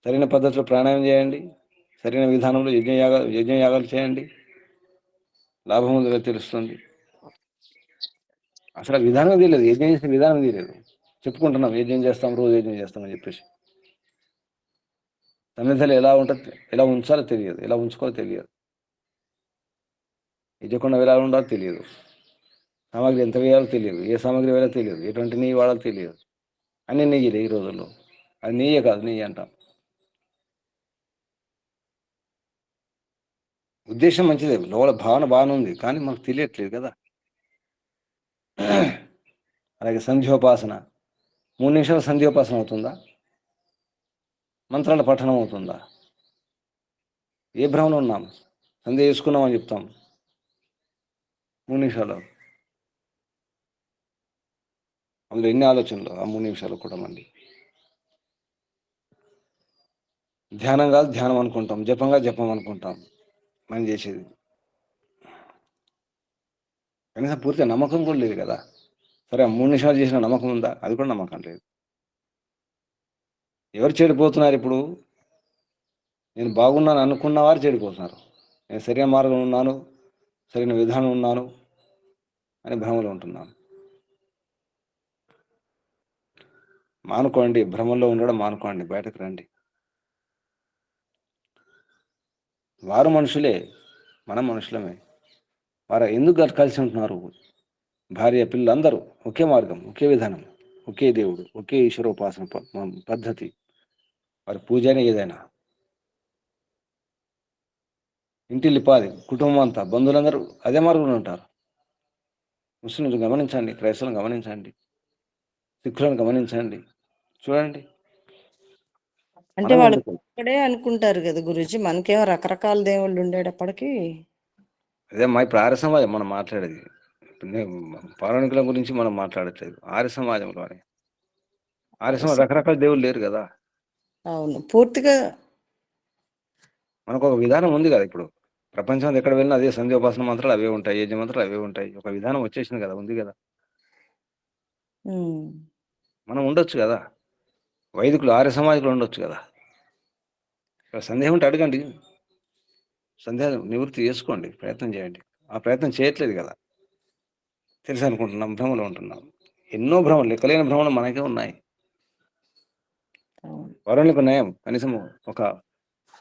సరైన పద్ధతిలో ప్రాణాయామం చేయండి, సరైన విధానంలో యజ్ఞయాగాలు చేయండి, లాభం ఉందో తెలుస్తుంది. అసలు విధానం తెలియదు, యజ్ఞం చేసిన విధానం తెలియదు. చెప్పుకుంటున్నాం యజ్ఞం చేస్తాం, రోజు యజ్ఞం చేస్తామని చెప్పేసి. సన్నిధిలో ఎలా ఉంటుంది, ఎలా ఉంచాలో తెలియదు, ఎలా ఉంచుకోవాలో తెలియదు, యజ్ఞకుండా ఎలా ఉండాలో తెలియదు, సామాగ్రి ఎంత వేయాలో తెలియదు, ఏ సామాగ్రి వేయాలో తెలియదు, ఎటువంటి నెయ్యి వాడాలో తెలియదు. అన్ని నెయ్యిలే ఈ రోజుల్లో. అది నెయ్యే కాదు, నెయ్యి అంటాం. ఉద్దేశం మంచిదే, లోపల భావన బాగానే ఉంది, కానీ మనకు తెలియట్లేదు కదా. అలాగే సంధ్యోపాసన, 3 నిమిషాల సంధ్యోపాసన అవుతుందా? మంత్రాల పఠనం అవుతుందా? ఏ భ్రమలో ఉన్నాం? సంధ్య చేసుకున్నామని చెప్తాం 3 నిమిషాలు. అందులో ఎన్ని ఆలోచనలు ఆ 3 నిమిషాలు కూడా. మళ్ళీ ధ్యానం కాదు ధ్యానం అనుకుంటాం, జపంగా జపం అనుకుంటాం మనం చేసేది. కనీసం పూర్తిగా నమ్మకం కూడా లేదు కదా. సరే, 3 నిమిషాలు చేసిన నమ్మకం ఉందా? అది కూడా నమ్మకం లేదు. ఎవరు చెడిపోతున్నారు ఇప్పుడు? నేను బాగున్నాను అనుకున్న వారు చెడిపోతున్నారు. నేను సరైన మార్గంలో ఉన్నాను, సరైన విధానం ఉన్నాను అని భ్రమలో ఉంటున్నాను. మానుకోండి, భ్రమంలో ఉండడం మానుకోండి, బయటకు రండి. వారు మనుషులే, మనం మనుషులమే. వారు ఎందుకు కలిసి ఉంటున్నారు? భార్య పిల్లలు అందరూ ఒకే మార్గం, ఒకే విధానం, ఒకే దేవుడు, ఒకే ఈశ్వరోపాసన పద్ధతి. వారి పూజనే ఏదైనా. ఇంటిల్లిపాది కుటుంబం అంతా, బంధువులందరూ అదే మార్గంలో ఉంటారు. ముస్లింలు గమనించండి, క్రైస్తవులను గమనించండి, సిక్కులను గమనించండి, చూడండి. అంటే వాళ్ళు ఇక్కడే అనుకుంటారు కదా గురుజీ, మనకేమో రకరకాల దేవుళ్ళు ఉండేటప్పటికి. అదే మా ఇప్పుడు ఆర్య సమాజం మనం మాట్లాడేది. పౌరాణికుల గురించి మనం మాట్లాడట్లేదు, ఆర్య సమాజంలోనే. ఆర్య సమాజం రకరకాల దేవుళ్ళు లేరు కదా. అవును, పూర్తిగా మనకు ఒక విధానం ఉంది కదా. ఇప్పుడు ప్రపంచంలో ఎక్కడ వెళ్ళినా అదే సంధ్యోపాసన మంత్రాలు అవే ఉంటాయి, యజ్ఞ మంత్రాలు అవే ఉంటాయి. ఒక విధానం వచ్చేసింది కదా, ఉంది కదా. మనం ఉండొచ్చు కదా, వైదికులు ఆర్య సమాజంలో ఉండొచ్చు కదా. సందేహం ఉంటే అడగండి, సందేహం నివృత్తి చేసుకోండి, ప్రయత్నం చేయండి. ఆ ప్రయత్నం చేయట్లేదు కదా, తెలుసు అనుకుంటున్నాం, భ్రమలో ఉంటున్నాం. ఎన్నో భ్రమలు, లెక్కలేని భ్రమలు మనకే ఉన్నాయి. పౌరాణిక నయం కనీసం ఒక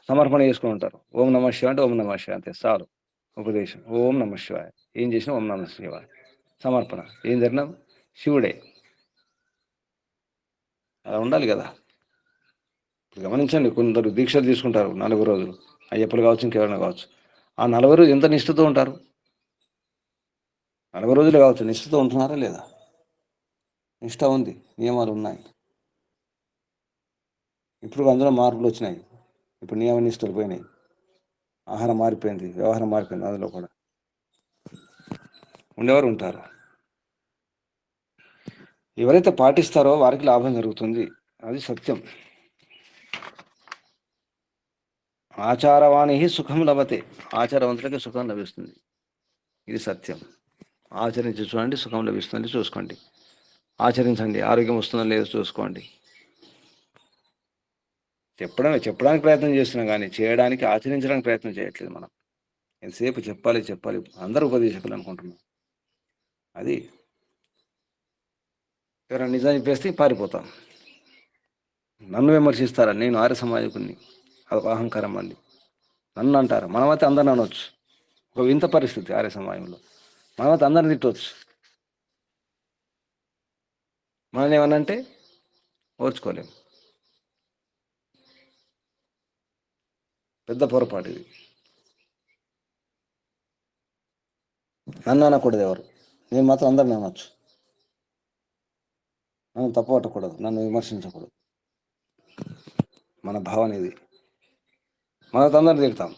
సమర్పణ చేసుకుని ఉంటారు. ఓం నమ శివాయ అంటే ఓం నమ శివాయ అంతే చాలు. ఉపదేశం ఓం నమ శివాయ, ఏం చేసినా ఓం నమ శివాయ. సమర్పణ ఏం జరిగినా శివుడే. అలా ఉండాలి కదా. గమనించండి, కొందరు దీక్షలు తీసుకుంటారు 4 రోజులు, అయ్యప్పలు కావచ్చు, ఇంకెవరైనా కావచ్చు. ఆ 40 రోజులు ఎంత నిష్ఠతో ఉంటారు? 40 రోజులు కావచ్చు, నిష్ఠతో ఉంటున్నారా లేదా? నిష్ఠ ఉంది, నియమాలు ఉన్నాయి. ఇప్పుడు అందులో మార్పులు వచ్చినాయి. ఇప్పుడు నియమ నిష్ఠలు పోయినాయి, ఆహారం మారిపోయింది, వ్యవహారం మారిపోయింది. అందులో కూడా ఉండేవారు ఉంటారు. ఎవరైతే పాటిస్తారో వారికి లాభం జరుగుతుంది, అది సత్యం. ఆచారవాణి సుఖం లభతే, ఆచారవంతులకి సుఖం లభిస్తుంది, ఇది సత్యం. ఆచరించి చూడండి, సుఖం లభిస్తుంది, చూసుకోండి. ఆచరించండి, ఆరోగ్యం వస్తుందో లేదో చూసుకోండి. చెప్పడానికి ప్రయత్నం చేస్తున్నాం కానీ చేయడానికి, ఆచరించడానికి ప్రయత్నం చేయట్లేదు మనం. ఎంతసేపు చెప్పాలి చెప్పాలి, అందరూ ఉపదేశకులు అనుకుంటున్నాం. అది ఎవరైనా నిజం చెప్పేస్తే పారిపోతాం. నన్ను విమర్శిస్తారా, నేను ఆర్య సమాజకుని, అదొక అహంకారం. మళ్ళీ నన్ను అంటారు, మనమైతే అందరిని అనవచ్చు. ఒక వింత పరిస్థితి ఆర్య సమాజంలో, మనమైతే అందరిని తిట్టవచ్చు. మనల్ని ఏమనంటే ఓర్చుకోలేము. పెద్ద పొరపాటు ఇది. నన్ను అనకూడదు ఎవరు, నేను మాత్రం అందరిని అనొచ్చు. నన్ను తప్పు పట్టకూడదు, నన్ను విమర్శించకూడదు. మన భావన ఇది. మనతో అందరిని తిడతాం,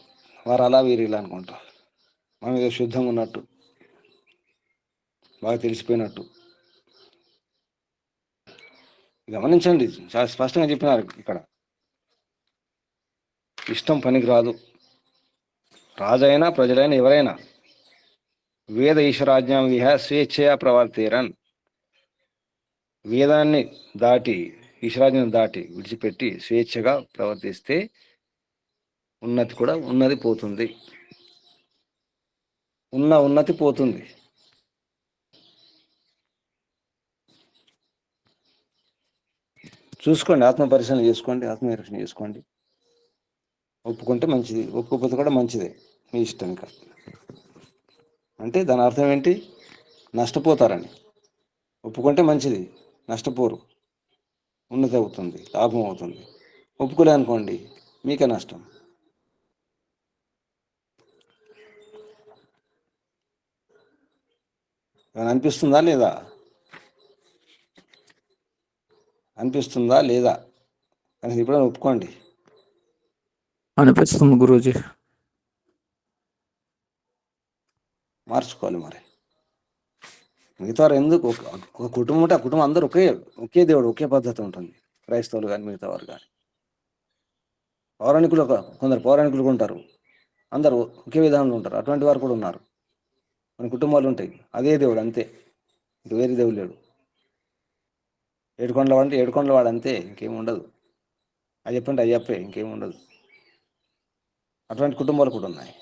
వారు అలా వీరు ఇలా అనుకుంటాం. మనం ఏదో శుద్ధంగా ఉన్నట్టు, బాగా తెలిసిపోయినట్టు. గమనించండి, చాలా స్పష్టంగా చెప్పినారు ఇక్కడ. ఇష్టం పనికి రాదు. రాజైనా ప్రజలైనా ఎవరైనా వేద ఈశ్వరాజ్ఞాం విహ స్వేచ్ఛయా ప్రవర్తేరన్. వేదాన్ని దాటి, ఈశ్వరాజ్ఞం దాటి విడిచిపెట్టి స్వేచ్ఛగా ప్రవర్తిస్తే ఉన్నతి కూడా ఉన్నది పోతుంది, ఉన్నతి పోతుంది. చూసుకోండి, ఆత్మ పరిశీలన చేసుకోండి, ఆత్మనిరీక్షణ చేసుకోండి. ఒప్పుకుంటే మంచిది, ఒప్పుకోకపోతే కూడా మంచిదే, మీ ఇష్టం. ఇంకా అంటే దాని అర్థం ఏంటి? నష్టపోతారని. ఒప్పుకుంటే మంచిది, నష్టపోరు. ఉన్నతి అవుతుంది, లాభం అవుతుంది. ఒప్పుకోలే అనుకోండి, మీకే నష్టం. ఏమైనా అనిపిస్తుందా లేదా? అనిపిస్తుందా లేదా? కానీ ఎప్పుడైనా ఒప్పుకోండి. అనిపిస్తుంది గురూజీ. మార్చుకోవాలి మరి. మిగతా ఎందుకు ఒక కుటుంబం ఉంటే ఆ కుటుంబం అందరూ ఒకే దేవుడు, ఒకే పద్ధతి ఉంటుంది. క్రైస్తవులు కానీ మిగతా వారు కానీ. పౌరాణికులు కొందరు పౌరాణికులు ఉంటారు, అందరూ ఒకే విధానంలో ఉంటారు. అటువంటి వారు కూడా ఉన్నారు. మన కుటుంబాలు ఉంటాయి, అదే దేవుడు అంతే, ఇంక వేరే దేవుడు లేడు. ఏడుకొండల వాడు అంటే ఏడుకొండల వాడు అంతే, ఇంకేం ఉండదు. అయ్యప్ప అంటే అయ్యప్పే, ఇంకేం ఉండదు. అటువంటి కుటుంబాలు కూడా ఉన్నాయి.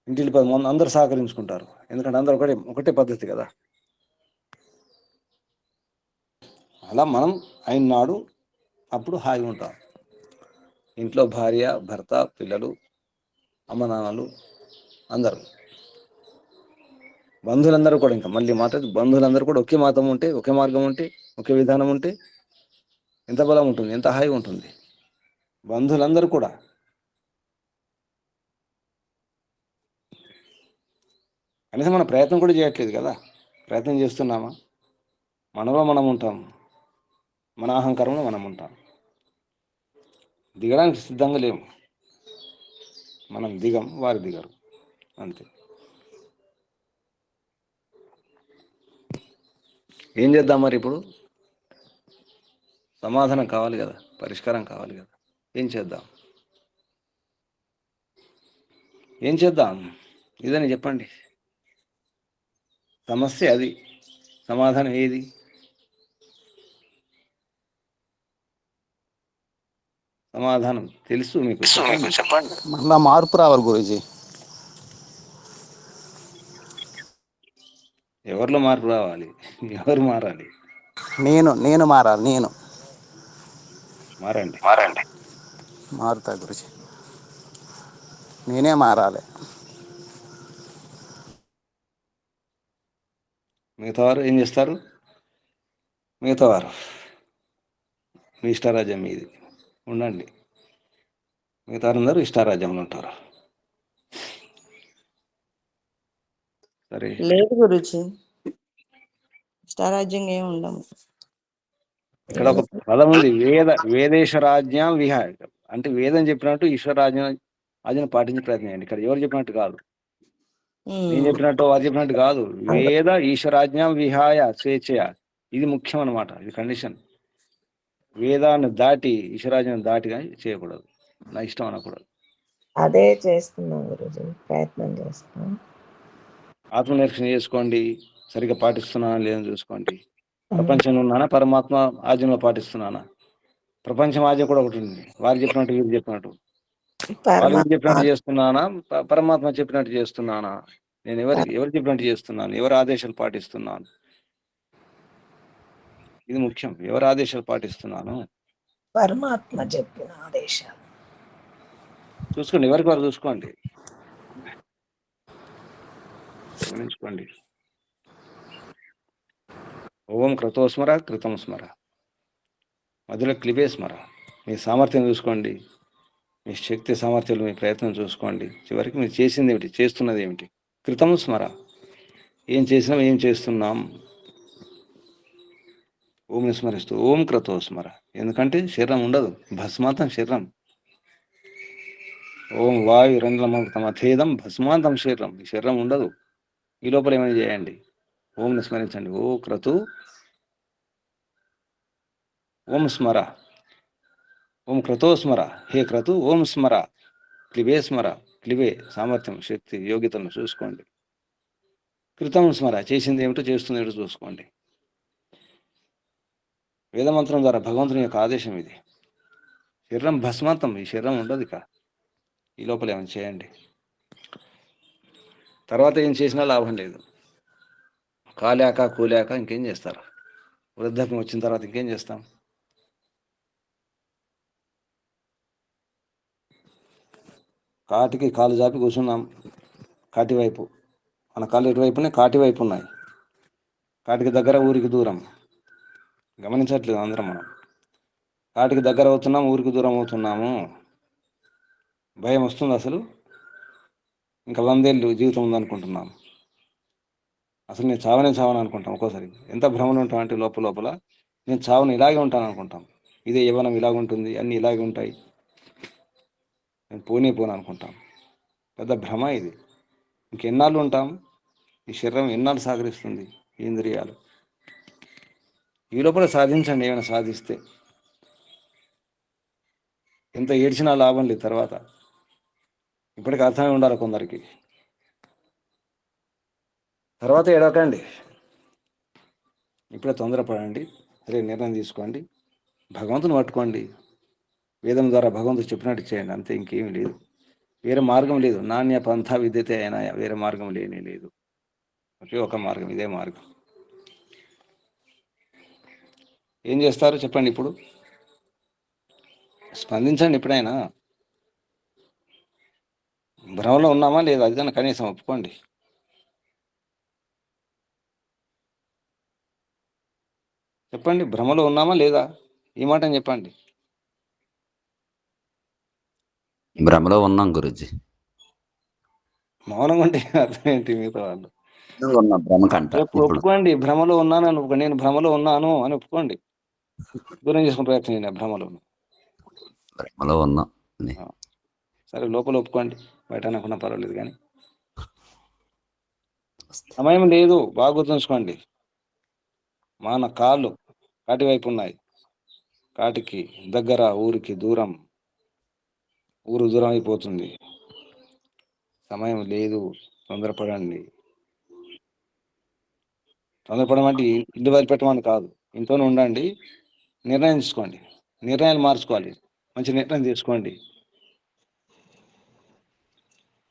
ఇంటికి అందరూ సహకరించుకుంటారు, ఎందుకంటే అందరూ ఒకటే పద్ధతి కదా. అలా మనం అయిన నాడు అప్పుడు హాయిగా ఉంటాం. ఇంట్లో భార్య, భర్త, పిల్లలు, అమ్మ నాన్నలు, అందరూ, బంధువులందరూ కూడా, ఇంకా మళ్ళీ బంధువులందరూ కూడా ఒకే మతం ఉంటే, ఒకే మార్గం ఉంటే, ఒకే విధానం ఉంటే ఎంత బలం ఉంటుంది, ఎంత హాయిగా ఉంటుంది. బంధువులందరూ కూడా. కనీసం మన ప్రయత్నం కూడా చేయట్లేదు కదా. ప్రయత్నం చేస్తున్నామా? మనలో మనం ఉంటాం, మన అహంకారంలో మనం ఉంటాం. దిగడానికి సిద్ధంగా లేము. మనం దిగం, వారు దిగరు, అంతే. ఏం చేద్దాం మరి? ఇప్పుడు సమాధానం కావాలి కదా, పరిష్కారం కావాలి కదా. ఏం చేద్దాం? ఏం చేద్దాం? ఇదని చెప్పండి. సమస్య అది, సమాధానం ఏది? సమాధానం తెలుసు మీకు, చెప్పండి. మళ్ళా మార్పు రావాలి గురూజీ. ఎవరిలో మార్పు రావాలి? ఎవరు మారాలి? నేను మారాలి. మారండి. మారుతా గురూజీ, నేనే మారాలి. మిగతా వారు ఏం చేస్తారు? మిగతా వారు మీ ఇష్టారాజ్యం మీది ఉండండి. మిగతా వారందరూ ఇష్టారాజ్యంలో ఉంటారు. సరే, లేదు గురుజీ, ఇష్టారాజ్యంగా ఏమి ఉండము. ఇక్కడ ఒక పదం ఉంది, వేదేశ్వరాజ్యం విహాయ. అంటే వేదం చెప్పినట్టు ఈశ్వరాజ్యం పాటించే ప్రయత్నం చేయండి. ఇక్కడ ఎవరు చెప్పినట్టు కాదు, నేను చెప్పినట్టు వారు చెప్పినట్టు కాదు. వేద ఈశ్వరాజ్యం విహాయ స్వేచ్ఛయ, ఇది ముఖ్యం అన్నమాట. ఇది కండిషన్. వేదాన్ని దాటి, ఈశ్వరాజ్యం దాటి కానీ చేయకూడదు. నా ఇష్టం అనకూడదు. అదే చేస్తున్నాం గురుజీ, ప్రయత్నం చేస్తున్నాం. ఆత్మనిరీక్షణ చేసుకోండి, సరిగ్గా పాటిస్తున్నానా లేదని చూసుకోండి. ప్రపంచంలో ఉన్నానా, పరమాత్మ ఆజ్ఞలో పాటిస్తున్నానా? ప్రపంచం ఆజ్ఞ కూడా ఒకటి ఉంది, వారు చెప్పినట్టు వీరు చెప్పినట్టు. వాళ్ళు చెప్పినట్టు చేస్తున్నానా, పరమాత్మ చెప్పినట్టు చేస్తున్నానా? నేను ఎవరు చెప్పినట్టు చేస్తున్నాను, ఎవరు ఆదేశాలు పాటిస్తున్నాను? ఇది ముఖ్యం. ఎవరు ఆదేశాలు పాటిస్తున్నాను? పరమాత్మ చెప్పిన ఆదేశాలు చూసుకోండి, ఎవరికి వారు చూసుకోండి, గమనించుకోండి. ఓం క్రతోస్మర, కృతం స్మర, మధ్యలో క్లిపే స్మర. మీ సామర్థ్యం చూసుకోండి, మీ శక్తి సామర్థ్యాలు, మీ ప్రయత్నం చూసుకోండి. చివరికి మీరు చేసింది ఏమిటి, చేస్తున్నది ఏమిటి? కృతం స్మర, ఏం చేసినాం, ఏం చేస్తున్నాం. ఓంని స్మరిస్తూ ఓం క్రతో స్మర. ఎందుకంటే శరీరం ఉండదు, భస్మాంతం శరీరం. ఓం వాయు రంధ్రమథేదం భస్మాంతం శరీరం. ఈ శరీరం ఉండదు. ఈ లోపల ఏమైనా చేయండి, ఓంని స్మరించండి. ఓ క్రతు ఓం స్మర, ఓం క్రతో స్మర, హే క్రతు ఓం స్మర, క్లిబే స్మర. క్లిబే సామర్థ్యం, శక్తి, యోగ్యతను చూసుకోండి. కృతం స్మర, చేసింది ఏమిటో చేస్తుంది ఏమిటో చూసుకోండి. వేదమంత్రం ద్వారా భగవంతుని యొక్క ఆదేశం ఇది. శరీరం భస్మాంతం, ఈ శరీరం ఉండదు. ఇక ఈ లోపల ఏమైనా చేయండి. తర్వాత ఏం చేసినా లాభం లేదు. కాలేక కూలేక ఇంకేం చేస్తారు? వృద్ధాప్యం వచ్చిన తర్వాత ఇంకేం చేస్తాం? కాటికి కాలు జాపి కూర్చున్నాం, కాటి వైపు. మన కాళ్ళు ఇటువైపునే కాటి వైపు ఉన్నాయి. కాటికి దగ్గర, ఊరికి దూరం. గమనించట్లేదు అందరం మనం. వాటికి దగ్గర అవుతున్నాం, ఊరికి దూరం అవుతున్నాము. భయం వస్తుంది అసలు. ఇంకా 100 ఏళ్ళు జీవితం ఉందనుకుంటున్నాం. అసలు నేను చావని అనుకుంటాం ఒక్కోసారి. ఎంత భ్రమలు ఉంటాం అంటే లోపల నేను చావని ఇలాగే ఉంటాను అనుకుంటాం. ఇదే యవ్వనం ఇలాగ ఉంటుంది, అన్నీ ఇలాగే ఉంటాయి, నేను పోను అనుకుంటాం. పెద్ద భ్రమ ఇది. ఇంకెన్నాళ్ళు ఉంటాం? ఈ శరీరం ఎన్నాళ్ళు సహకరిస్తుంది? ఈ ఇంద్రియాలు ఈ లోపల సాధించండి. ఏమైనా సాధిస్తే ఎంత ఏడ్చినా లాభం లేదు తర్వాత. ఇప్పటికి అర్థమై ఉండాలి కొందరికి. తర్వాత ఏడవకండి, ఇప్పుడే తొందరపడండి. సరే నిర్ణయం తీసుకోండి, భగవంతుని పట్టుకోండి. వేదం ద్వారా భగవంతుడు చెప్పినట్టు చేయండి, అంతే. ఇంకేమీ లేదు, వేరే మార్గం లేదు. నాణ్య పంథ విద్యతే అయినా వేరే మార్గం లేనే లేదు. ఒకే ఒక మార్గం, ఇదే మార్గం. ఏం చేస్తారు చెప్పండి ఇప్పుడు? స్పందించండి. ఎప్పుడైనా భ్రమలో ఉన్నామా లేదా అదిదాన్ని కనీసం ఒప్పుకోండి. చెప్పండి, భ్రమలో ఉన్నామా లేదా? ఈ మాటని చెప్పండి. భ్రమలో ఉన్నాం గురుజీ. మౌనంగా ఉంటే అర్థం ఏంటి మిగతా వాళ్ళు? భ్రమ కంట ఇప్పుడు ఒప్పుకోండి, భ్రమలో ఉన్నాను అని ఒప్పుకోండి. నేను భ్రమలో ఉన్నాను అని ఒప్పుకోండి. దూరం చేసుకునే ప్రయత్నం చేయండి భ్రమలో ఉన్నాం. సరే, లోపల ఒప్పుకోండి, బయట అనుకున్నా పర్వాలేదు. కానీ సమయం లేదు, బాగా గుర్తుంచుకోండి. మన కాళ్ళు కాటి వైపు ఉన్నాయి. కాటికి దగ్గర, ఊరికి దూరం. ఊరు దూరం అయిపోతుంది. సమయం లేదు, తొందరపడండి. తొందరపడమంటే ఇల్లు వదిలిపెట్టమని కాదు, ఇంట్లోనే ఉండండి. నిర్ణయం తీసుకోండి, నిర్ణయాలు మార్చుకోవాలి. మంచి నిర్ణయం తీసుకోండి,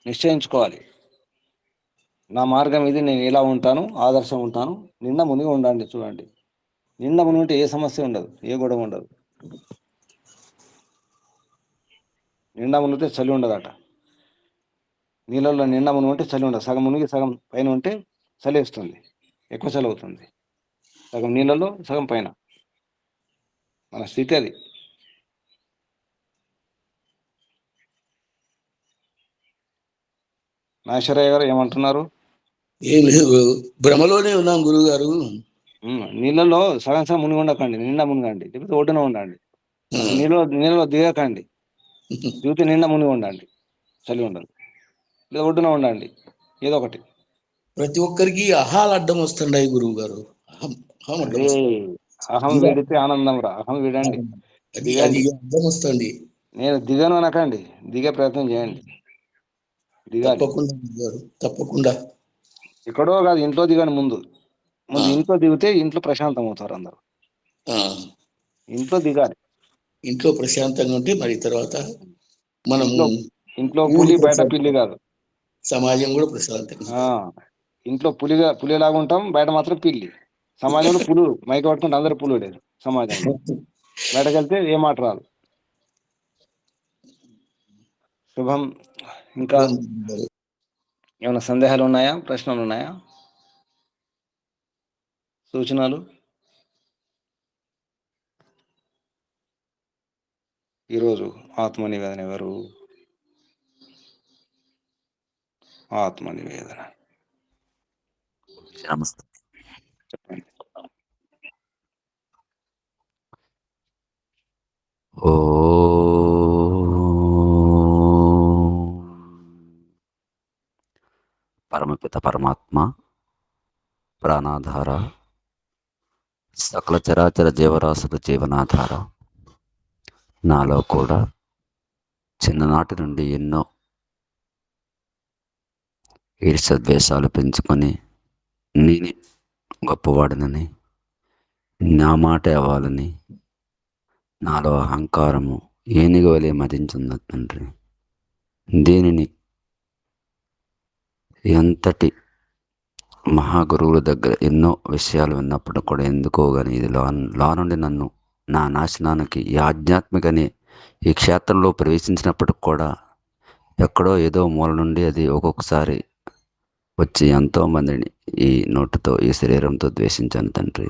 నిశ్చయించుకోవాలి. నా మార్గం ఇది, నేను ఎలా ఉంటాను, ఆదర్శం ఉంటాను. నిండా మునిగి ఉండండి. చూడండి, నిండా మునిగి ఉంటే ఏ సమస్య ఉండదు, ఏ గొడవ ఉండదు. నిండా మునిగితే చలి ఉండదట. నీళ్ళల్లో నిండా మునిగి ఉంటే చలి ఉండదు. సగం మునిగి సగం పైన ఉంటే చలి వస్తుంది, ఎక్కువ చలి అవుతుంది. సగం నీళ్ళలో సగం పైన, మన స్థితి అది. నాగేశ్వరయ్య గారు ఏమంటున్నారు? ఏం లేదు, భ్రమలోనే ఉన్నాం గురువు గారు. నీళ్ళలో సగం సగం మునిగి ఉండకండి, నిండా మునగండి. లేకపోతే ఒడ్డున ఉండండి. అసలు నీళ్ళలో దిగకండి. దిగితే నిండా మునిగి ఉండండి, చలి ఉండదు. లేదా ఒడ్డున ఉండండి, ఏదో ఒకటి. ప్రతి ఒక్కరికి అహాలు అడ్డం వస్తుండయి గురువు గారు. అహం వీడితే ఆనందం రా. అహం వీడండి, అది అడ్డం వస్తుంది. నేను దిగను అనకండి, దిగే ప్రయత్నం చేయండి. దిగాలి తప్పకుండా. ఎక్కడో కాదు, ఇంట్లో దిగండి. ముందు ఇంట్లో దిగితే ఇంట్లో ప్రశాంతం అవుతారు అందరూ. ఇంట్లో దిగాలి. ఇంట్లో ప్రశాంతంగా ఉంటే మరి తర్వాత మనం ఇంట్లో పులి, బయట పిల్లి కాదు. సమాజం కూడా ప్రశాంతంగా. ఇంట్లో పులిలాగా ఉంటాం, బయట మాత్రం పిల్లి. సమాజంలో పులు మైక పట్టుకుంటే అందరు పులుడే సమాజంలో. బయటకు వెళ్తే ఏ మాట రాదు. శుభం. ఇంకా ఏమైనా సందేహాలు ఉన్నాయా, ప్రశ్నలు ఉన్నాయా, సూచనలు? ఈరోజు ఆత్మ నివేదన ఎవరు? ఆత్మ నివేదన చెప్పండి. పరమపిత పరమాత్మ ప్రాణాధార, సకల చరాచర జీవరాశుల జీవనాధార. నాలో కూడా చిన్ననాటి నుండి ఎన్నో ఈర్ష్యద్వేషాలు పెంచుకొని నేనే గొప్పవాడినని, నా మాట అవ్వాలని నాలో అహంకారము ఏనుగు వలె మదించుంది తండ్రి. దీనిని ఎంతటి మహాగురువుల దగ్గర ఎన్నో విషయాలు విన్నప్పుడు కూడా ఎందుకో కానీ ఇది లా నుండి నన్ను నా నాశనానికి ఈ ఆధ్యాత్మికని ఈ క్షేత్రంలో ప్రవేశించినప్పటికి కూడా ఎక్కడో ఏదో మూల నుండి అది ఒక్కొక్కసారి వచ్చి ఎంతోమందిని ఈ నోటితో, ఈ శరీరంతో ద్వేషించాను తండ్రి.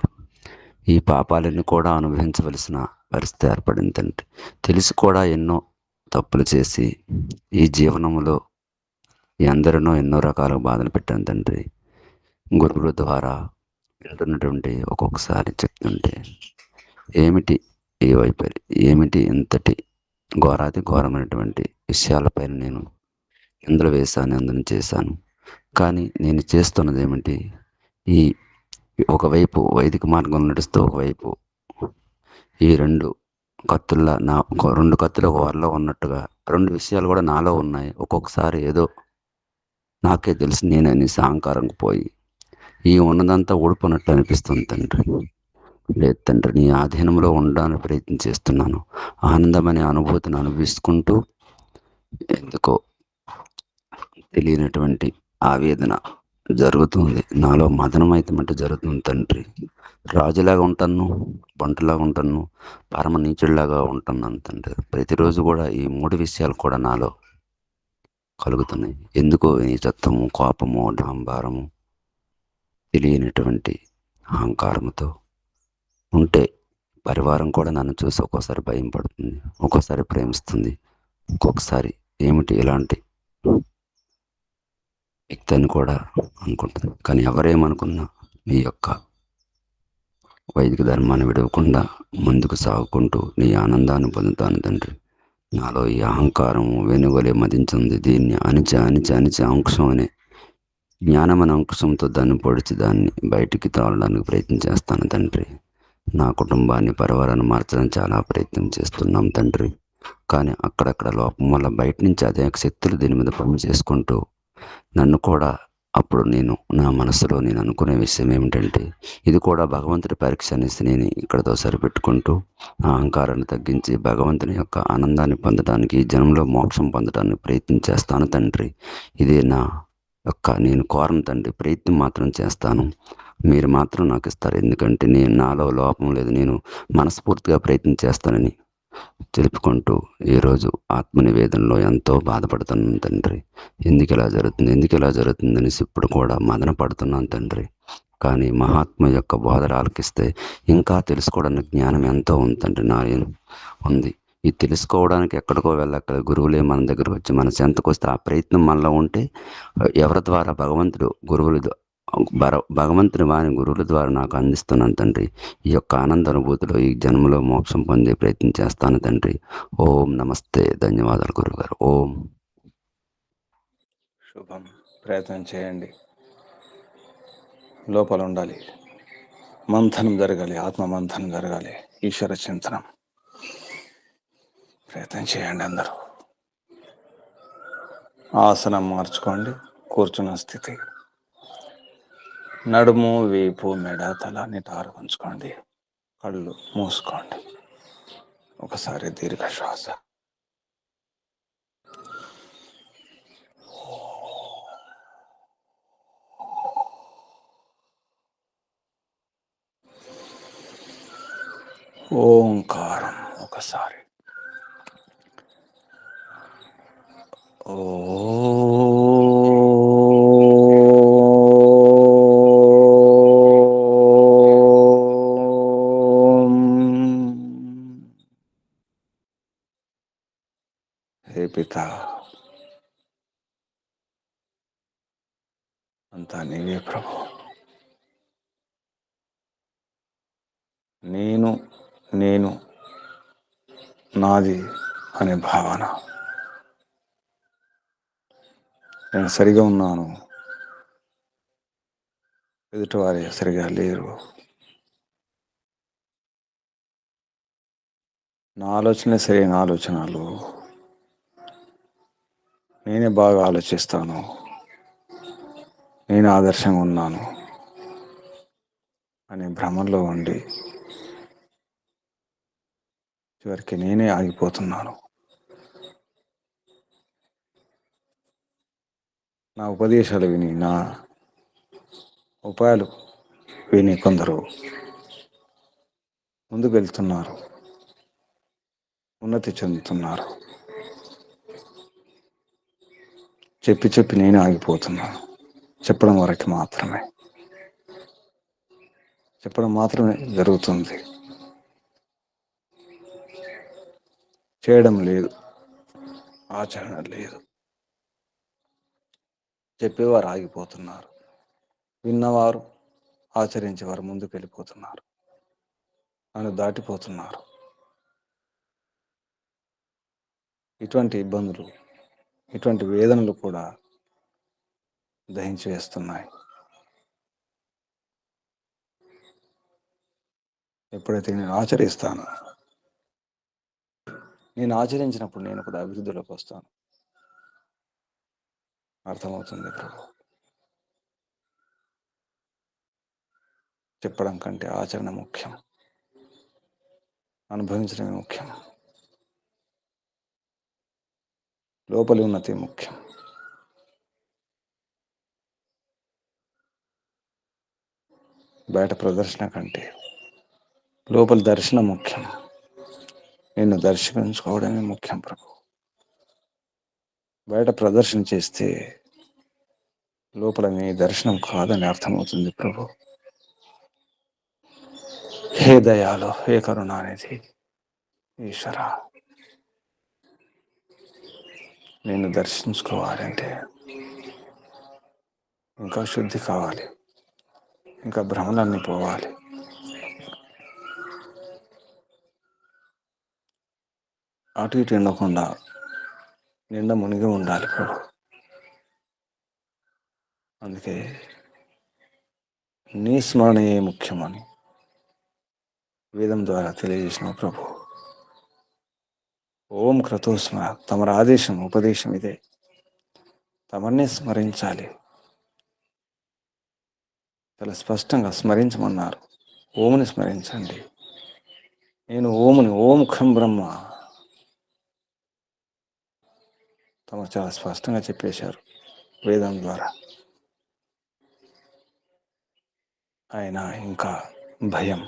ఈ పాపాలన్నీ కూడా అనుభవించవలసిన పరిస్థితి ఏర్పడింది తండ్రి. తెలిసి కూడా ఎన్నో తప్పులు చేసి ఈ జీవనంలో ఎందరినో ఎన్నో రకాల బాధలు పెట్టాను తండ్రి. గురువుల ద్వారా వింటున్నటువంటి ఒక్కొక్కసారి చెప్తుంటే ఏమిటి ఈ వైపరి, ఏమిటి ఇంతటి ఘోరాతి ఘోరమైనటువంటి విషయాలపైన నేను ఇందులో వేశాను, అందులో చేశాను. కానీ నేను చేస్తున్నది ఏమిటి, ఈ ఒకవైపు వైదిక మార్గం నడుస్తూ ఒకవైపు ఈ రెండు కత్తుల ఒక వరలో ఉన్నట్టుగా రెండు విషయాలు కూడా నాలో ఉన్నాయి. ఒక్కొక్కసారి ఏదో నాకే తెలిసి నేననేసి అహంకారంకి పోయి ఈ ఉన్నదంతా ఊడిపోయినట్లు అనిపిస్తుంది తండ్రి. లేదు తండ్రి, నీ ఆధీనంలో ఉండడానికి ప్రయత్నం చేస్తున్నాను. ఆనందమనే అనుభూతిని అనుభవిస్తుకుంటూ ఎందుకో తెలియనటువంటి ఆవేదన జరుగుతుంది. నాలో మదనమైతమంటే జరుగుతుంది తండ్రి. రాజులాగా ఉంటాను, బంటులాగా ఉంటాను, పరమ నీచుడిలాగా ఉంటున్నాను తండ్రి. ప్రతిరోజు కూడా ఈ 3 విషయాలు కూడా నాలో కలుగుతున్నాయి. ఎందుకో నీచత్వము, కోపము, డాంబారము, తెలియనటువంటి అహంకారముతో ఉంటే పరివారం కూడా నన్ను చూసి ఒక్కోసారి భయం పడుతుంది, ఒక్కోసారి ప్రేమిస్తుంది, ఒక్కొక్కసారి ఏమిటి ఇలాంటి వ్యక్తి అని కూడా అనుకుంటుంది. కానీ ఎవరేమనుకున్నా నీ యొక్క వైదిక ధర్మాన్ని విడవకుండా ముందుకు సాగుకుంటూ నీ ఆనందాన్ని పొందుతాను తండ్రి. నాలో ఈ అహంకారము వెనువలే మదించింది. దీన్ని అణిచి అంకుశం అనే జ్ఞానమైన అంకుశంతో దాన్ని పొడిచి దాన్ని బయటికి తాళడానికి ప్రయత్నం చేస్తాను తండ్రి. నా కుటుంబాన్ని, పరివారాన్ని మార్చడానికి చాలా ప్రయత్నం చేస్తున్నాం తండ్రి. కానీ అక్కడక్కడ లోపం వల్ల బయట నుంచి అదే శక్తులు దీని మీద పని చేసుకుంటూ నన్ను కూడా అప్పుడు నా మనసులో నేను అనుకునే విషయం ఏమిటంటే, ఇది కూడా భగవంతుడి పరీక్ష అనేసి నేను ఇక్కడతో సరిపెట్టుకుంటూ ఆ అహంకారాన్ని తగ్గించి భగవంతుని యొక్క ఆనందాన్ని పొందడానికి, ఈ జన్మలో మోక్షం పొందడానికి ప్రయత్నం చేస్తాను తండ్రి. ఇదే నా యొక్క నేను కోరను తండ్రి. ప్రయత్నం మాత్రం చేస్తాను, మీరు మాత్రం నాకు ఇస్తారు. ఎందుకంటే నాలో లోపం లేదు, నేను మనస్ఫూర్తిగా ప్రయత్నం చేస్తానని తెలుపుకుంటూ ఈరోజు ఆత్మనివేదనలో ఎంతో బాధపడుతున్నాను తండ్రి. ఎందుకు ఇలా జరుగుతుంది అనేసి ఇప్పుడు కూడా మదన పడుతున్నాను తండ్రి. కానీ మహాత్మ యొక్క బోధన ఆలకిస్తే ఇంకా తెలుసుకోవడానికి జ్ఞానం ఎంతో ఉంది తండ్రి. ఉంది. ఇది తెలుసుకోవడానికి ఎక్కడికో వెళ్ళక్కడ గురువులే మన దగ్గర వచ్చి మన చెంతకు వస్తే ఆ ప్రయత్నం మనలో ఉంటే ఎవరి ద్వారా భగవంతుని వాని గురువుల ద్వారా నాకు అందిస్తున్నాను తండ్రి. ఈ యొక్క ఆనంద అనుభూతిలో ఈ జన్మలో మోక్షం పొందే ప్రయత్నం చేస్తాను తండ్రి. ఓం నమస్తే. ధన్యవాదాలు గురుగారు. ఓం. శుభం. ప్రయత్నం చేయండి. లోపల ఉండాలి, మంథనం జరగాలి, ఆత్మ మంథనం జరగాలి, ఈశ్వర చింతనం. ప్రయత్నం చేయండి అందరూ. ఆసనం మార్చుకోండి. కూర్చున్న స్థితి, నడుము, వీపు, మెడ, తల నిటారు ఉంచుకోండి. కళ్ళు మూసుకోండి. ఒకసారి దీర్ఘ శ్వాస. ఓంకారం ఒకసారి. హే పితా, అంతా నీవే ప్రభు. నేను నాది అనే భావన. నేను సరిగా ఉన్నాను, ఎదుటివారే సరిగా లేరు. నా ఆలోచనే సరైన ఆలోచనలు, నేనే బాగా ఆలోచిస్తాను, నేను ఆదర్శంగా ఉన్నాను అనే భ్రమంలో ఉండి చివరికి నేనే ఆగిపోతున్నాను. నా ఉపదేశాలు విని, నా ఉపాయాలు విని కొందరు ముందుకు వెళ్తున్నారు, ఉన్నతి చెందుతున్నారు. చెప్పి నేనే ఆగిపోతున్నాను, చెప్పడం వరకు మాత్రమే. చెప్పడం మాత్రమే జరుగుతుంది, చేయడం లేదు, ఆచరణ లేదు. చెప్పేవారు ఆగిపోతున్నారు, విన్నవారు ఆచరించేవారు ముందుకు వెళ్ళిపోతున్నారు, నన్ను దాటిపోతున్నారు. ఇటువంటి ఇబ్బందులు, ఇటువంటి వేదనలు కూడా దహించి వేస్తున్నాయి. ఎప్పుడైతే నేను ఆచరిస్తానో, నేను ఆచరించినప్పుడు నేను కూడా అభివృద్ధిలోకి వస్తాను. అర్థమవుతుంది ప్రభు. చెప్పడం కంటే ఆచరణ ముఖ్యం, అనుభవించడమే ముఖ్యం, లోపలి ఉన్నతి ముఖ్యం. బయట ప్రదర్శన కంటే లోపలి దర్శనం ముఖ్యం. నిన్ను దర్శించుకోవడమే ముఖ్యం ప్రభు. బయట ప్రదర్శన చేస్తే లోపల నీ దర్శనం కాదని అర్థమవుతుంది ప్రభు. హే దయాలు, హే కరుణానిధి ఈశ్వర, నేను దర్శించుకోవాలంటే ఇంకా శుద్ధి కావాలి, ఇంకా భ్రమలన్నీ పోవాలి. అటు ఇటు ఎండకుండా నిండా మునిగి ఉండాలి ప్రభు. అందుకే నీ స్మరణయే ముఖ్యమని వేదం ద్వారా తెలియజేసిన ప్రభు. ఓం క్రతోస్మర, తమరి ఆదేశం, ఉపదేశం ఇదే. తమన్నే స్మరించాలి, చాలా స్పష్టంగా స్మరించమన్నారు. ఓముని స్మరించండి. నేను ఓముని, ఓం ఖం బ్రహ్మ. తమరు చాలా స్పష్టంగా చెప్పేశారు వేదం ద్వారా. అయినా ఇంకా భయం,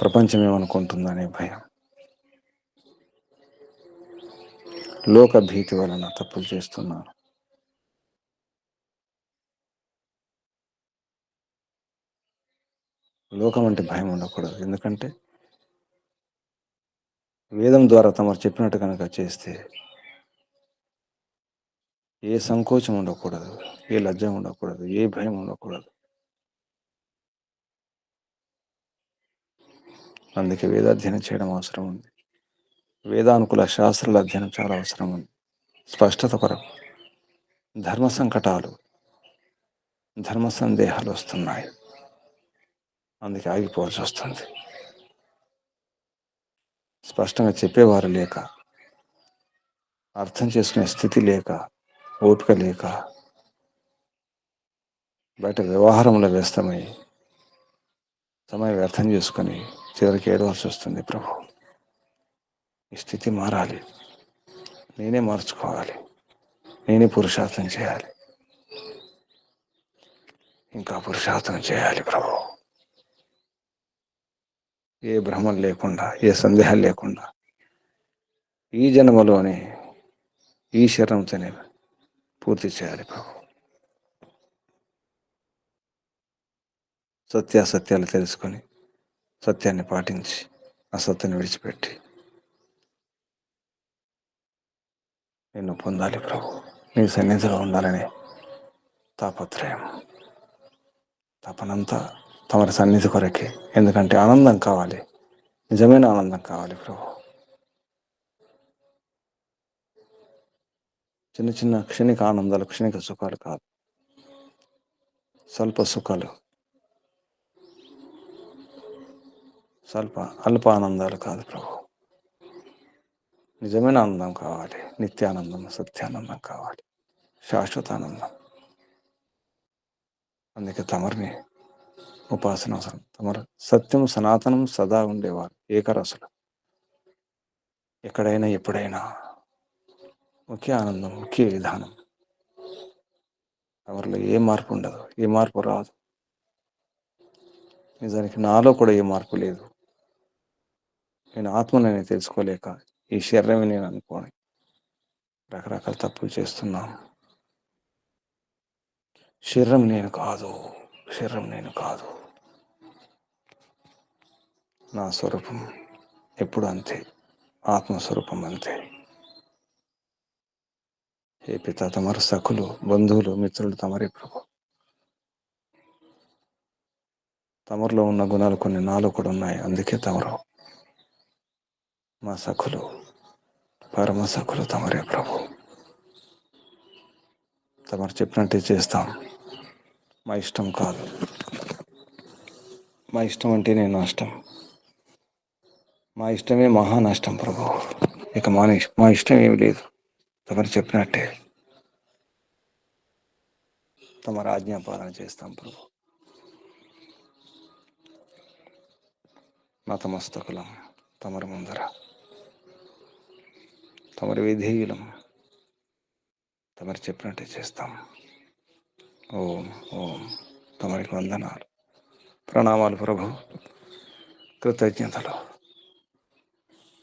ప్రపంచం ఏమనుకుంటుందనే భయం, లోక భీతి వలన తప్పులు చేస్తున్నాను. లోకం అంటే భయం ఉండకూడదు. ఎందుకంటే వేదం ద్వారా తమరు చెప్పినట్టు కనుక చేస్తే ఏ సంకోచం ఉండకూడదు, ఏ లజ్జ ఉండకూడదు, ఏ భయం ఉండకూడదు. అందుకే వేదాధ్యయనం చేయడం అవసరం ఉంది. వేదానుకూల శాస్త్రాల అధ్యయనం చాలా అవసరం ఉంది. స్పష్టత కొరకు ధర్మ సంకటాలు, ధర్మ సందేహాలు వస్తున్నాయి. అందుకే ఆగిపోవాల్సి వస్తుంది. స్పష్టంగా చెప్పేవారు లేక, అర్థం చేసుకునే స్థితి లేక, ఓపిక లేక, బయట వ్యవహారంలో వ్యస్తమై సమయం వ్యర్థం చేసుకొని చివరికి ఏడవలసి వస్తుంది ప్రభు. ఈ స్థితి మారాలి, నేనే మార్చుకోవాలి, నేనే పురుషార్థం చేయాలి, ఇంకా పురుషార్థం చేయాలి ప్రభు. ఏ భ్రమం లేకుండా, ఏ సందేహాలు లేకుండా ఈ జన్మలోనే ఈ శరణంతోనే పూర్తి చేయాలి ప్రభు. సత్యాసత్యాలు తెలుసుకొని సత్యాన్ని పాటించి అసత్యాన్ని విడిచిపెట్టి నిన్ను పొందాలి ప్రభు. నీ సన్నిధిలో ఉండాలనే తాపత్రయం, తపనంతా తమరి సన్నిధి కొరకే. ఎందుకంటే ఆనందం కావాలి, నిజమైన ఆనందం కావాలి ప్రభు. చిన్న చిన్న క్షణిక ఆనందాలు, క్షణిక సుఖాలు కాదు, స్వల్ప సుఖాలు, అల్ప ఆనందాలు కాదు ప్రభు. నిజమైన ఆనందం కావాలి, నిత్యానందం, సత్యానందం కావాలి, శాశ్వత ఆనందం. అందుకే తమరిని ఉపాసన అవసరం. తమరు సత్యం సనాతనం సదా ఉండేవారు, ఏకరసులు. ఎక్కడైనా ఎప్పుడైనా ఒకే ఆనందం, ఒకే విధానం. తమరిలో ఏ మార్పు ఉండదు, ఏ మార్పు రాదు. నిజానికి నాలో కూడా ఏ మార్పు లేదు. నేను ఆత్మని తెలుసుకోలేక ఈ శరీరమే నేను అనుకోని రకరకాల తప్పులు చేస్తున్నాను. శరీరం నేను కాదు, శరీరం నేను కాదు. నా స్వరూపం ఎప్పుడు అంతే, ఆత్మస్వరూపం అంతే. హే పిత, తమరు సఖులు, బంధువులు, మిత్రులు తమరే ప్రభు. తమరిలో ఉన్న గుణాలు కొన్ని నాలో కూడా ఉన్నాయి, అందుకే తమరు మా సఖులు, పరమ సఖులు తమరే ప్రభు. తమరు చెప్పినట్టే చేస్తాం. మా ఇష్టం కాదు, మా ఇష్టం అంటేనే నష్టం. మా ఇష్టమే మహా నష్టం ప్రభు. ఇక మా ఇష్టం ఏమి లేదు. తమరు చెప్పినట్టే తమరు ఆజ్ఞాపాలన చేస్తాం ప్రభు. నతమస్తకులం తమరి ముందర, తమరి విధేయులం. తమరు చెప్పినట్టే చేస్తాం. ఓం ఓం. తమరికి వందనాలు, ప్రణామాలు ప్రభు, కృతజ్ఞతలు.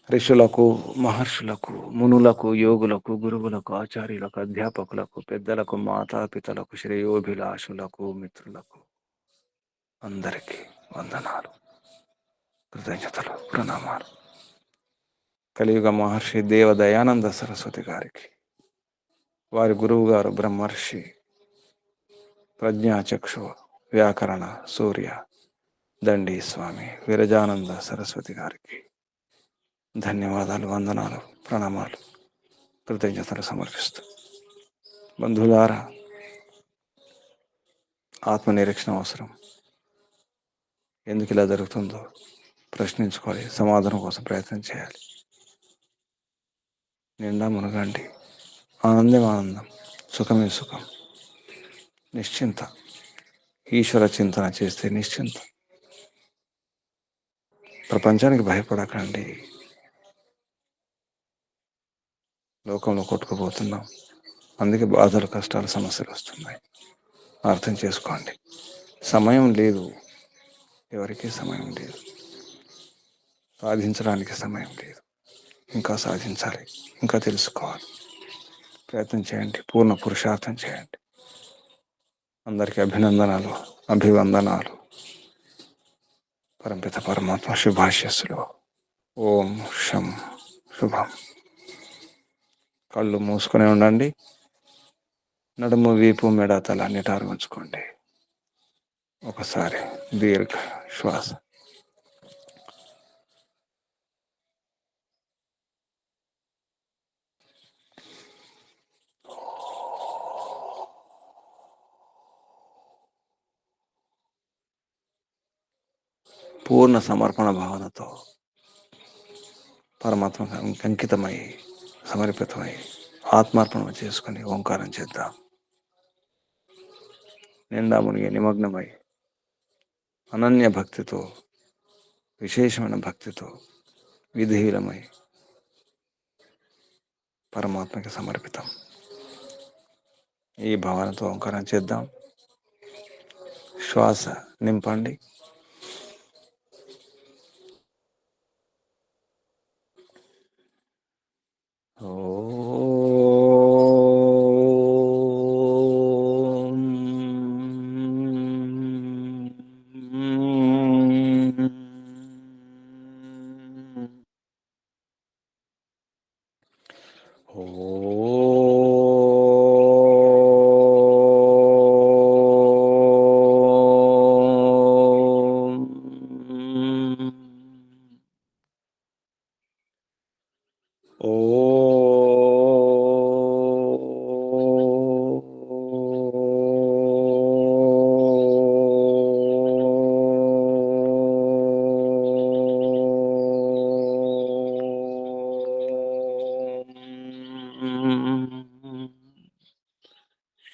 ఋషులకు, మహర్షులకు, మునులకు, యోగులకు, గురువులకు, ఆచార్యులకు, అధ్యాపకులకు, పెద్దలకు, మాతాపితలకు, శ్రేయోభిలాషులకు, మిత్రులకు అందరికీ వందనాలు, కృతజ్ఞతలు, ప్రణామాలు. కలియుగ మహర్షి దేవ దయానంద సరస్వతి గారికి, వారి గురువు గారు బ్రహ్మర్షి ప్రజ్ఞాచక్షు వ్యాకరణ సూర్య దండి స్వామి విరజానంద సరస్వతి గారికి ధన్యవాదాలు, వందనాలు, ప్రణామాలు, కృతజ్ఞతలు సమర్పిస్తూ, బంధువులారా, ఆత్మనిరీక్షణ అవసరం. ఎందుకు ఇలా జరుగుతుందో ప్రశ్నించుకోవాలి, సమాధానం కోసం ప్రయత్నం చేయాలి. నిండా మునగండి. ఆనందం ఆనందం, సుఖమే సుఖం, నిశ్చింత. ఈశ్వర చింతన చేస్తే నిశ్చింత. ప్రపంచానికి భయపడకండి. లోకంలో కొట్టుకుపోతున్నాం, అందుకే బాధలు, కష్టాలు, సమస్యలు వస్తున్నాయి. అర్థం చేసుకోండి. సమయం లేదు, ఎవరికీ సమయం లేదు. సాధించడానికి సమయం లేదు. ఇంకా సాధించాలి, ఇంకా తెలుసుకోవాలి. ప్రయత్నం చేయండి, పూర్ణ పురుషార్థం చేయండి. అందరికీ అభినందనాలు, అభివందనాలు. పరంపిత పరమాత్మ శుభాశస్సులు. ఓం శం శుభం. కళ్ళు మూసుకొని ఉండండి. నడుము, వీపు, మెడ, తల నిటారు ఉంచుకోండి. ఒకసారి దీర్ఘ శ్వాస. పూర్ణ సమర్పణ భావనతో పరమాత్మ అంకితమై, సమర్పితమై, ఆత్మార్పణ చేసుకుని ఓంకారం చేద్దాం. నిండా మునిగి నిమగ్నమై అనన్య భక్తితో, విశేషమైన భక్తితో, విధేయులమై పరమాత్మకి సమర్పితం. ఈ భావనతో ఓంకారం చేద్దాం. శ్వాస నింపండి.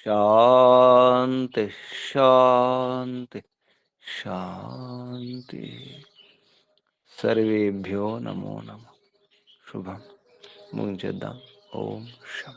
శాంతి శాంతి శాంతి. సర్వేభ్యో నమో నమః. శుభం. ముగించేద్దాం. ఓం శం.